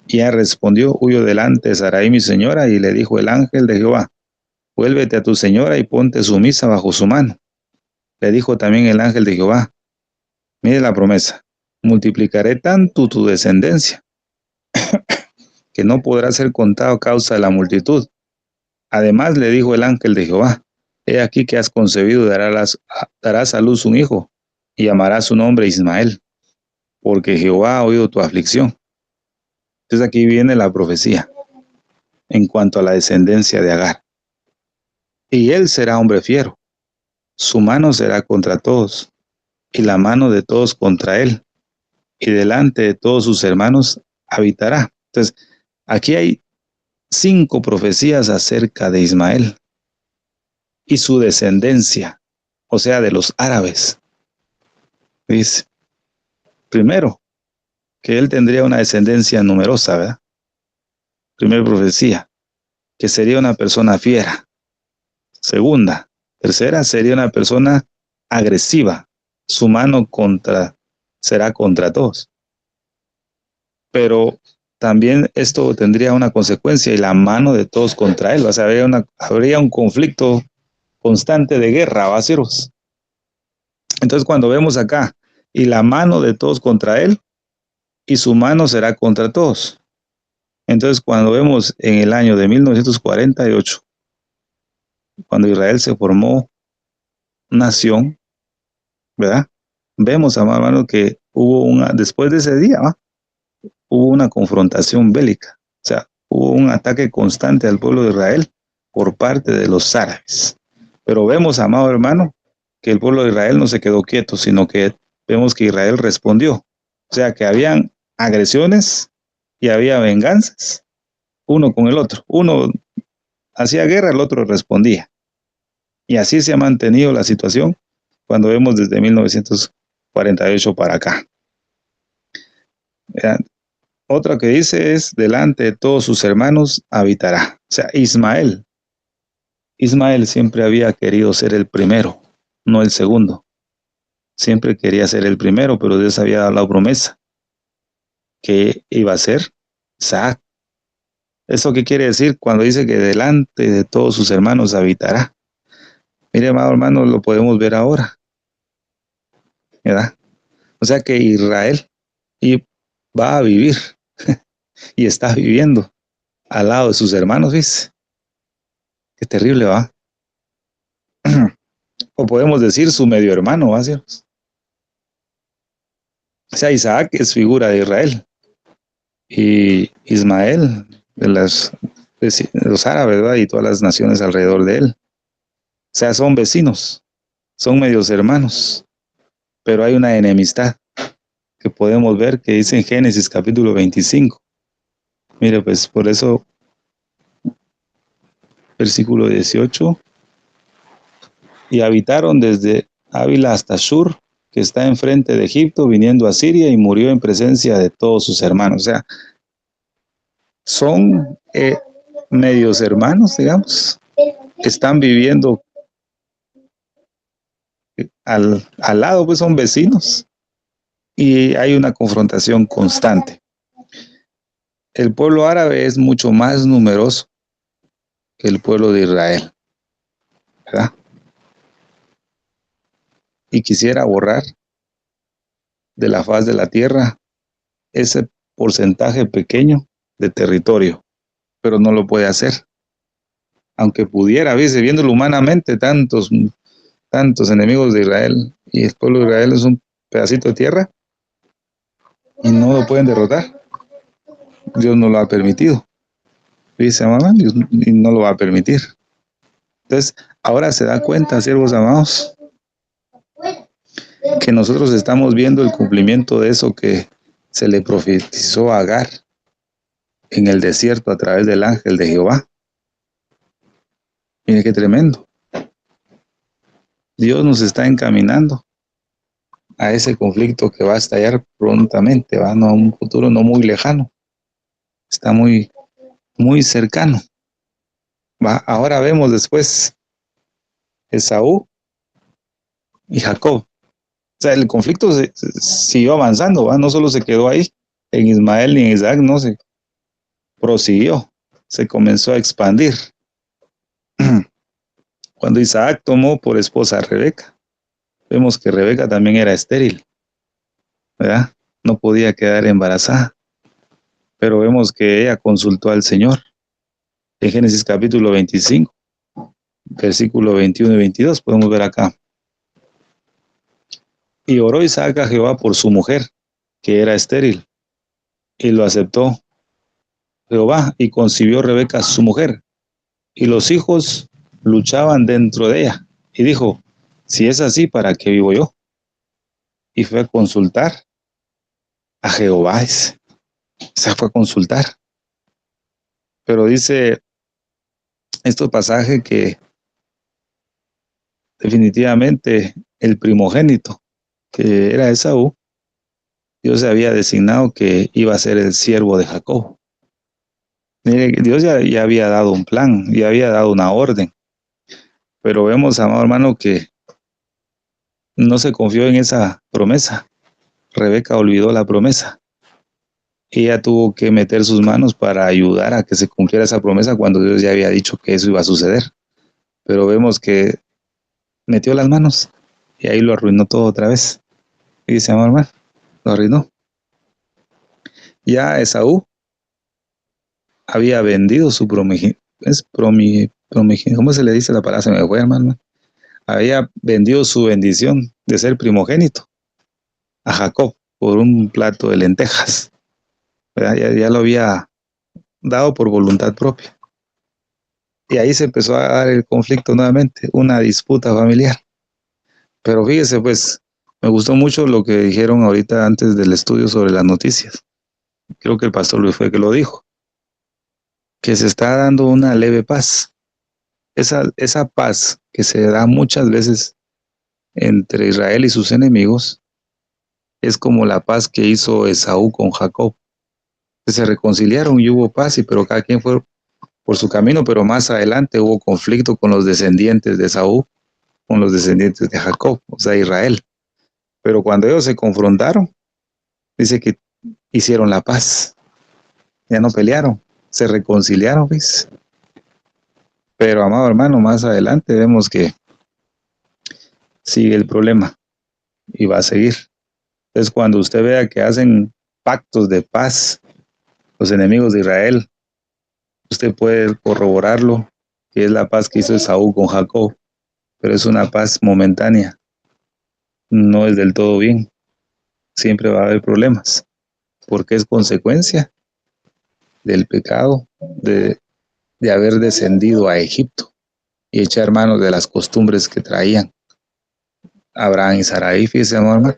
Y ella respondió, huyo delante de Sarai mi señora, y le dijo el ángel de Jehová, vuélvete a tu señora y ponte sumisa bajo su mano. Le dijo también el ángel de Jehová, mire la promesa, multiplicaré tanto tu descendencia, que no podrá ser contado a causa de la multitud. Además le dijo el ángel de Jehová, he aquí que has concebido, darás a luz un hijo, y llamarás su nombre Ismael, porque Jehová ha oído tu aflicción. Entonces aquí viene la profecía en cuanto a la descendencia de Agar. Y él será hombre fiero, su mano será contra todos, y la mano de todos contra él, y delante de todos sus hermanos habitará. Entonces, aquí hay 5 profecías acerca de Ismael y su descendencia, o sea, de los árabes. Dice, primero, que él tendría una descendencia numerosa, ¿verdad? Primera profecía, que sería una persona fiera. Segunda, tercera, sería una persona agresiva. Su mano será contra todos. Pero también esto tendría una consecuencia y la mano de todos contra él. O sea, habría un conflicto constante de guerra, vaciros. Entonces cuando vemos acá, y la mano de todos contra él, y su mano será contra todos. Entonces cuando vemos en el año de 1948, cuando Israel se formó nación, ¿verdad? Vemos, amado hermano, que después de ese día, ¿va? Hubo una confrontación bélica. O sea, hubo un ataque constante al pueblo de Israel por parte de los árabes. Pero vemos, amado hermano, que el pueblo de Israel no se quedó quieto, sino que vemos que Israel respondió. O sea, que habían agresiones y había venganzas, uno con el otro. Uno hacía guerra, el otro respondía. Y así se ha mantenido la situación cuando vemos desde 1948 para acá. Otra que dice es, delante de todos sus hermanos habitará. O sea, Ismael siempre había querido ser el primero, no el segundo. Siempre quería ser el primero, pero Dios había dado la promesa que iba a ser Isaac. ¿Eso qué quiere decir cuando dice que delante de todos sus hermanos habitará? Mire, amado hermano, lo podemos ver ahora, ¿verdad? O sea que Israel va a vivir y está viviendo al lado de sus hermanos, ¿viste? Qué terrible, ¿va? O podemos decir su medio hermano, ¿va? O sea, Isaac es figura de Israel y Ismael de los árabes, ¿verdad? Y todas las naciones alrededor de él. O sea, son vecinos, son medios hermanos, pero hay una enemistad que podemos ver que dice en Génesis capítulo 25. Mire, pues por eso, versículo 18, y habitaron desde Ávila hasta Shur, que está enfrente de Egipto, viniendo a Siria, y murió en presencia de todos sus hermanos. O sea, son medios hermanos, digamos, están viviendo al lado, pues son vecinos, y hay una confrontación constante. El pueblo árabe es mucho más numeroso que el pueblo de Israel, ¿verdad? Y quisiera borrar de la faz de la tierra ese porcentaje pequeño de territorio, pero no lo puede hacer. Aunque pudiera, viéndolo humanamente, tantos enemigos de Israel, y el pueblo de Israel es un pedacito de tierra, y no lo pueden derrotar. Dios no lo ha permitido. Dice, mamá, Dios no lo va a permitir. Entonces, ahora se da cuenta, siervos amados, que nosotros estamos viendo el cumplimiento de eso que se le profetizó a Agar en el desierto a través del ángel de Jehová. Mire qué tremendo. Dios nos está encaminando a ese conflicto que va a estallar prontamente, va, no a un futuro no muy lejano. Está muy, muy cercano. Va, ahora vemos después Esaú y Jacob. O sea, el conflicto siguió avanzando, ¿va? No solo se quedó ahí en Ismael ni en Isaac, no, se prosiguió, se comenzó a expandir. Cuando Isaac tomó por esposa a Rebeca, vemos que Rebeca también era estéril, ¿verdad? No podía quedar embarazada, pero vemos que ella consultó al Señor. En Génesis capítulo 25, versículo 21 y 22, podemos ver acá. Y oró Isaac a Jehová por su mujer, que era estéril, y lo aceptó Jehová, y concibió Rebeca su mujer, y los hijos luchaban dentro de ella, y dijo, si es así, ¿para qué vivo yo? Y fue a consultar a Jehová, se fue a consultar. Pero dice estos pasajes que definitivamente el primogénito, que era Esaú, Dios se había designado que iba a ser el siervo de Jacob. Mire, Dios ya había dado un plan, ya había dado una orden. Pero vemos, amado hermano, que no se confió en esa promesa. Rebeca olvidó la promesa. Ella tuvo que meter sus manos para ayudar a que se cumpliera esa promesa cuando Dios ya había dicho que eso iba a suceder. Pero vemos que metió las manos y ahí lo arruinó todo otra vez. Y dice, amado hermano, lo arruinó. Ya Esaú había vendido su ¿cómo se le dice la palabra? Se me fue, hermano. había vendido su bendición de ser primogénito a Jacob por un plato de lentejas. Ya lo había dado por voluntad propia. Y ahí se empezó a dar el conflicto nuevamente, una disputa familiar. Pero fíjese, pues, me gustó mucho lo que dijeron ahorita antes del estudio sobre las noticias. Creo que el pastor Luis fue el que lo dijo, que se está dando una leve paz. Esa paz que se da muchas veces entre Israel y sus enemigos es como la paz que hizo Esaú con Jacob. Se reconciliaron y hubo paz, pero cada quien fue por su camino, pero más adelante hubo conflicto con los descendientes de Esaú, con los descendientes de Jacob, o sea, Israel. Pero cuando ellos se confrontaron, dice que hicieron la paz, ya no pelearon, se reconciliaron, ¿ves? Pero, amado hermano, más adelante vemos que sigue el problema y va a seguir. Entonces, cuando usted vea que hacen pactos de paz los enemigos de Israel, usted puede corroborarlo, que es la paz que hizo Esaú con Jacob, pero es una paz momentánea, no es del todo bien. Siempre va a haber problemas, porque es consecuencia del pecado de haber descendido a Egipto y echar manos de las costumbres que traían Abraham y Sarai, fíjese, hermano.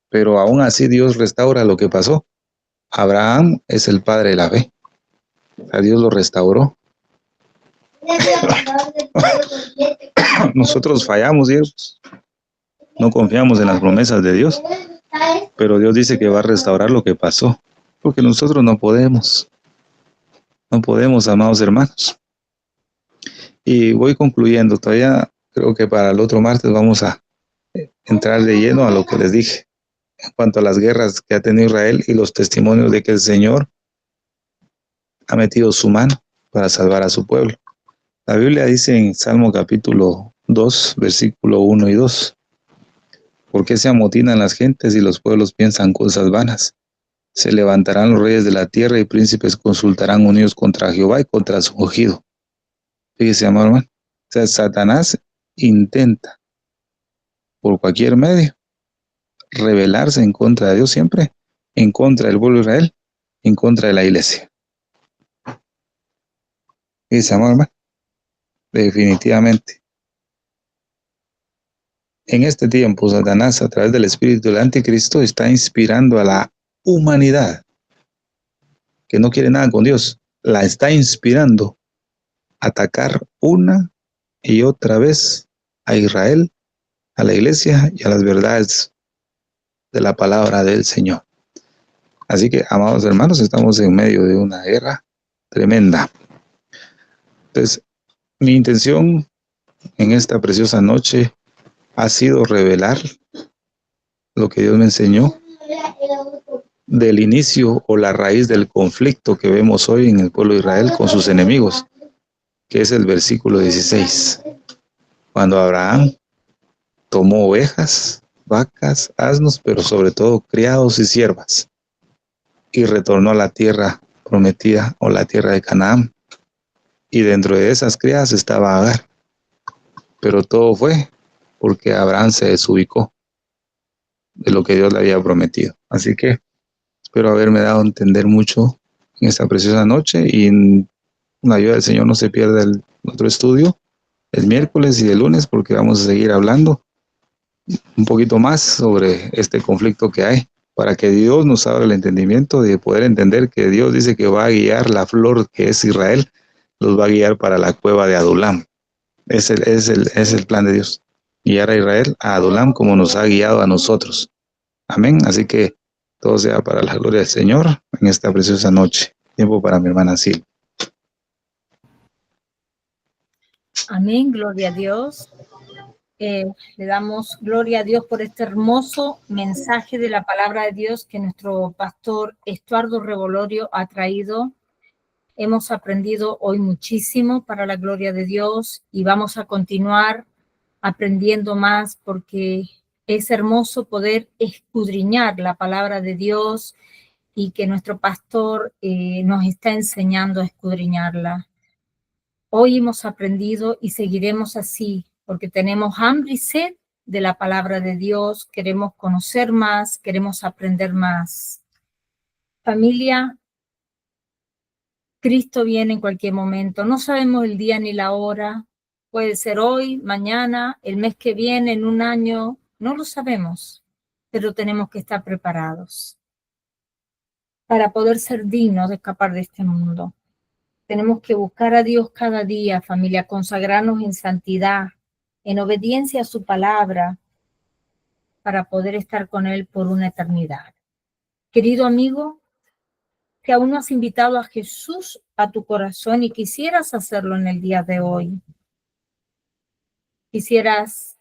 Pero aún así Dios restaura lo que pasó. Abraham es el padre de la fe. A Dios lo restauró. Nosotros fallamos, Dios. No confiamos en las promesas de Dios. Pero Dios dice que va a restaurar lo que pasó. Porque nosotros no podemos. No podemos, amados hermanos. Y voy concluyendo. Todavía creo que para el otro martes vamos a entrar de lleno a lo que les dije en cuanto a las guerras que ha tenido Israel y los testimonios de que el Señor ha metido su mano para salvar a su pueblo. La Biblia dice en Salmo capítulo 2, versículo 1 y 2, ¿por qué se amotinan las gentes y los pueblos piensan cosas vanas? Se levantarán los reyes de la tierra y príncipes consultarán unidos contra Jehová y contra su ungido. Fíjese, amado hermano. O sea, Satanás intenta por cualquier medio rebelarse en contra de Dios siempre, en contra del pueblo de Israel, en contra de la iglesia. Fíjese, amado hermano. Definitivamente. En este tiempo, Satanás, a través del espíritu del anticristo, está inspirando a la humanidad que no quiere nada con Dios. La está inspirando a atacar una y otra vez a Israel, a la iglesia y a las verdades de la palabra del Señor. Así que, amados hermanos, estamos en medio de una guerra tremenda. Entonces, mi intención en esta preciosa noche ha sido revelar lo que Dios me enseñó del inicio o la raíz del conflicto que vemos hoy en el pueblo de Israel con sus enemigos, que es el versículo 16. Cuando Abraham tomó ovejas, vacas, asnos, pero sobre todo criados y siervas, y retornó a la tierra prometida o la tierra de Canaán. Y dentro de esas criadas estaba Agar. Pero todo fue porque Abraham se desubicó de lo que Dios le había prometido. Así que espero haberme dado a entender mucho en esta preciosa noche y en la ayuda del Señor no se pierda el otro estudio el miércoles y el lunes, porque vamos a seguir hablando un poquito más sobre este conflicto que hay, para que Dios nos abra el entendimiento de poder entender que Dios dice que va a guiar la flor que es Israel, los va a guiar para la cueva de Adulam. Es el plan de Dios, guiar a Israel a Adulam como nos ha guiado a nosotros. Amén. Así que todo sea para la gloria del Señor en esta preciosa noche. Tiempo para mi hermana Sil. Amén, gloria a Dios. Le damos gloria a Dios por este hermoso mensaje de la palabra de Dios que nuestro pastor Estuardo Revolorio ha traído. Hemos aprendido hoy muchísimo para la gloria de Dios y vamos a continuar aprendiendo más porque es hermoso poder escudriñar la palabra de Dios y que nuestro pastor nos está enseñando a escudriñarla. Hoy hemos aprendido y seguiremos así porque tenemos hambre y sed de la palabra de Dios, queremos conocer más, queremos aprender más. Familia, Cristo viene en cualquier momento, no sabemos el día ni la hora, puede ser hoy, mañana, el mes que viene, en un año, no lo sabemos, pero tenemos que estar preparados para poder ser dignos de escapar de este mundo. Tenemos que buscar a Dios cada día, familia, consagrarnos en santidad, en obediencia a su palabra, para poder estar con Él por una eternidad. Querido amigo, que aún no has invitado a Jesús a tu corazón y quisieras hacerlo en el día de hoy. Quizás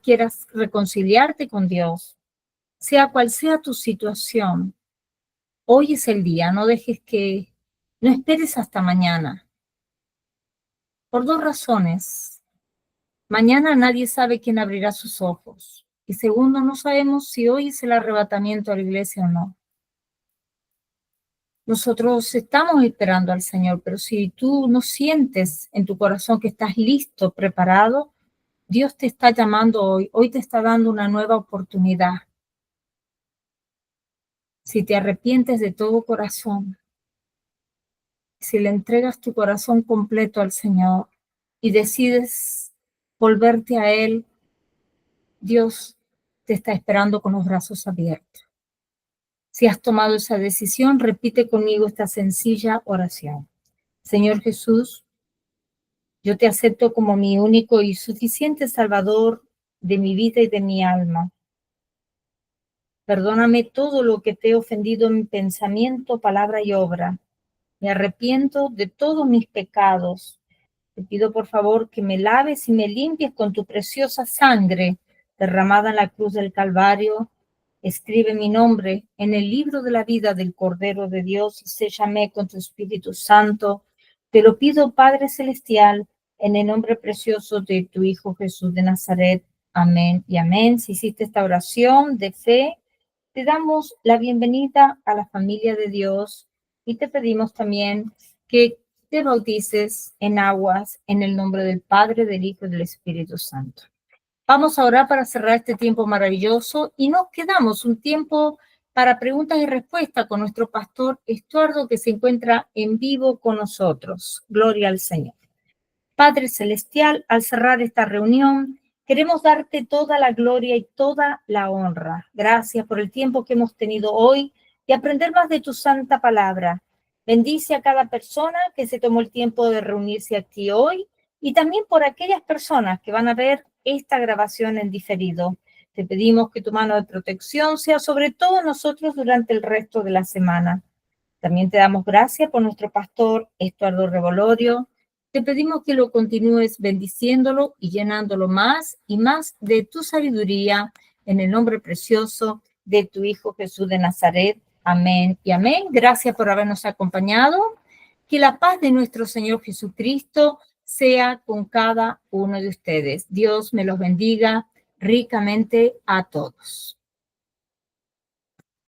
quieras reconciliarte con Dios, sea cual sea tu situación. Hoy es el día, no esperes hasta mañana. Por dos razones. Mañana nadie sabe quién abrirá sus ojos. Y segundo, no sabemos si hoy es el arrebatamiento a la iglesia o no. Nosotros estamos esperando al Señor, pero si tú no sientes en tu corazón que estás listo, preparado, Dios te está llamando hoy te está dando una nueva oportunidad. Si te arrepientes de todo corazón, si le entregas tu corazón completo al Señor y decides volverte a Él, Dios te está esperando con los brazos abiertos. Si has tomado esa decisión, repite conmigo esta sencilla oración. Señor Jesús, yo te acepto como mi único y suficiente Salvador de mi vida y de mi alma. Perdóname todo lo que te he ofendido en pensamiento, palabra y obra. Me arrepiento de todos mis pecados. Te pido por favor que me laves y me limpies con tu preciosa sangre derramada en la cruz del Calvario. Escribe mi nombre en el libro de la vida del Cordero de Dios y séllame con tu Espíritu Santo. Te lo pido, Padre Celestial, en el nombre precioso de tu Hijo Jesús de Nazaret. Amén y amén. Si hiciste esta oración de fe, te damos la bienvenida a la familia de Dios y te pedimos también que te bautices en aguas en el nombre del Padre, del Hijo y del Espíritu Santo. Vamos a orar para cerrar este tiempo maravilloso y nos quedamos un tiempo para preguntas y respuestas con nuestro pastor Estuardo, que se encuentra en vivo con nosotros. Gloria al Señor. Padre Celestial, al cerrar esta reunión, queremos darte toda la gloria y toda la honra. Gracias por el tiempo que hemos tenido hoy y aprender más de tu santa palabra. Bendice a cada persona que se tomó el tiempo de reunirse aquí hoy y también por aquellas personas que van a ver esta grabación en diferido. Te pedimos que tu mano de protección sea sobre todos nosotros durante el resto de la semana. También te damos gracias por nuestro pastor Estuardo Revolorio. Te pedimos que lo continúes bendiciéndolo y llenándolo más y más de tu sabiduría en el nombre precioso de tu Hijo Jesús de Nazaret. Amén y amén. Gracias por habernos acompañado. Que la paz de nuestro Señor Jesucristo sea con cada uno de ustedes. Dios me los bendiga ricamente a todos.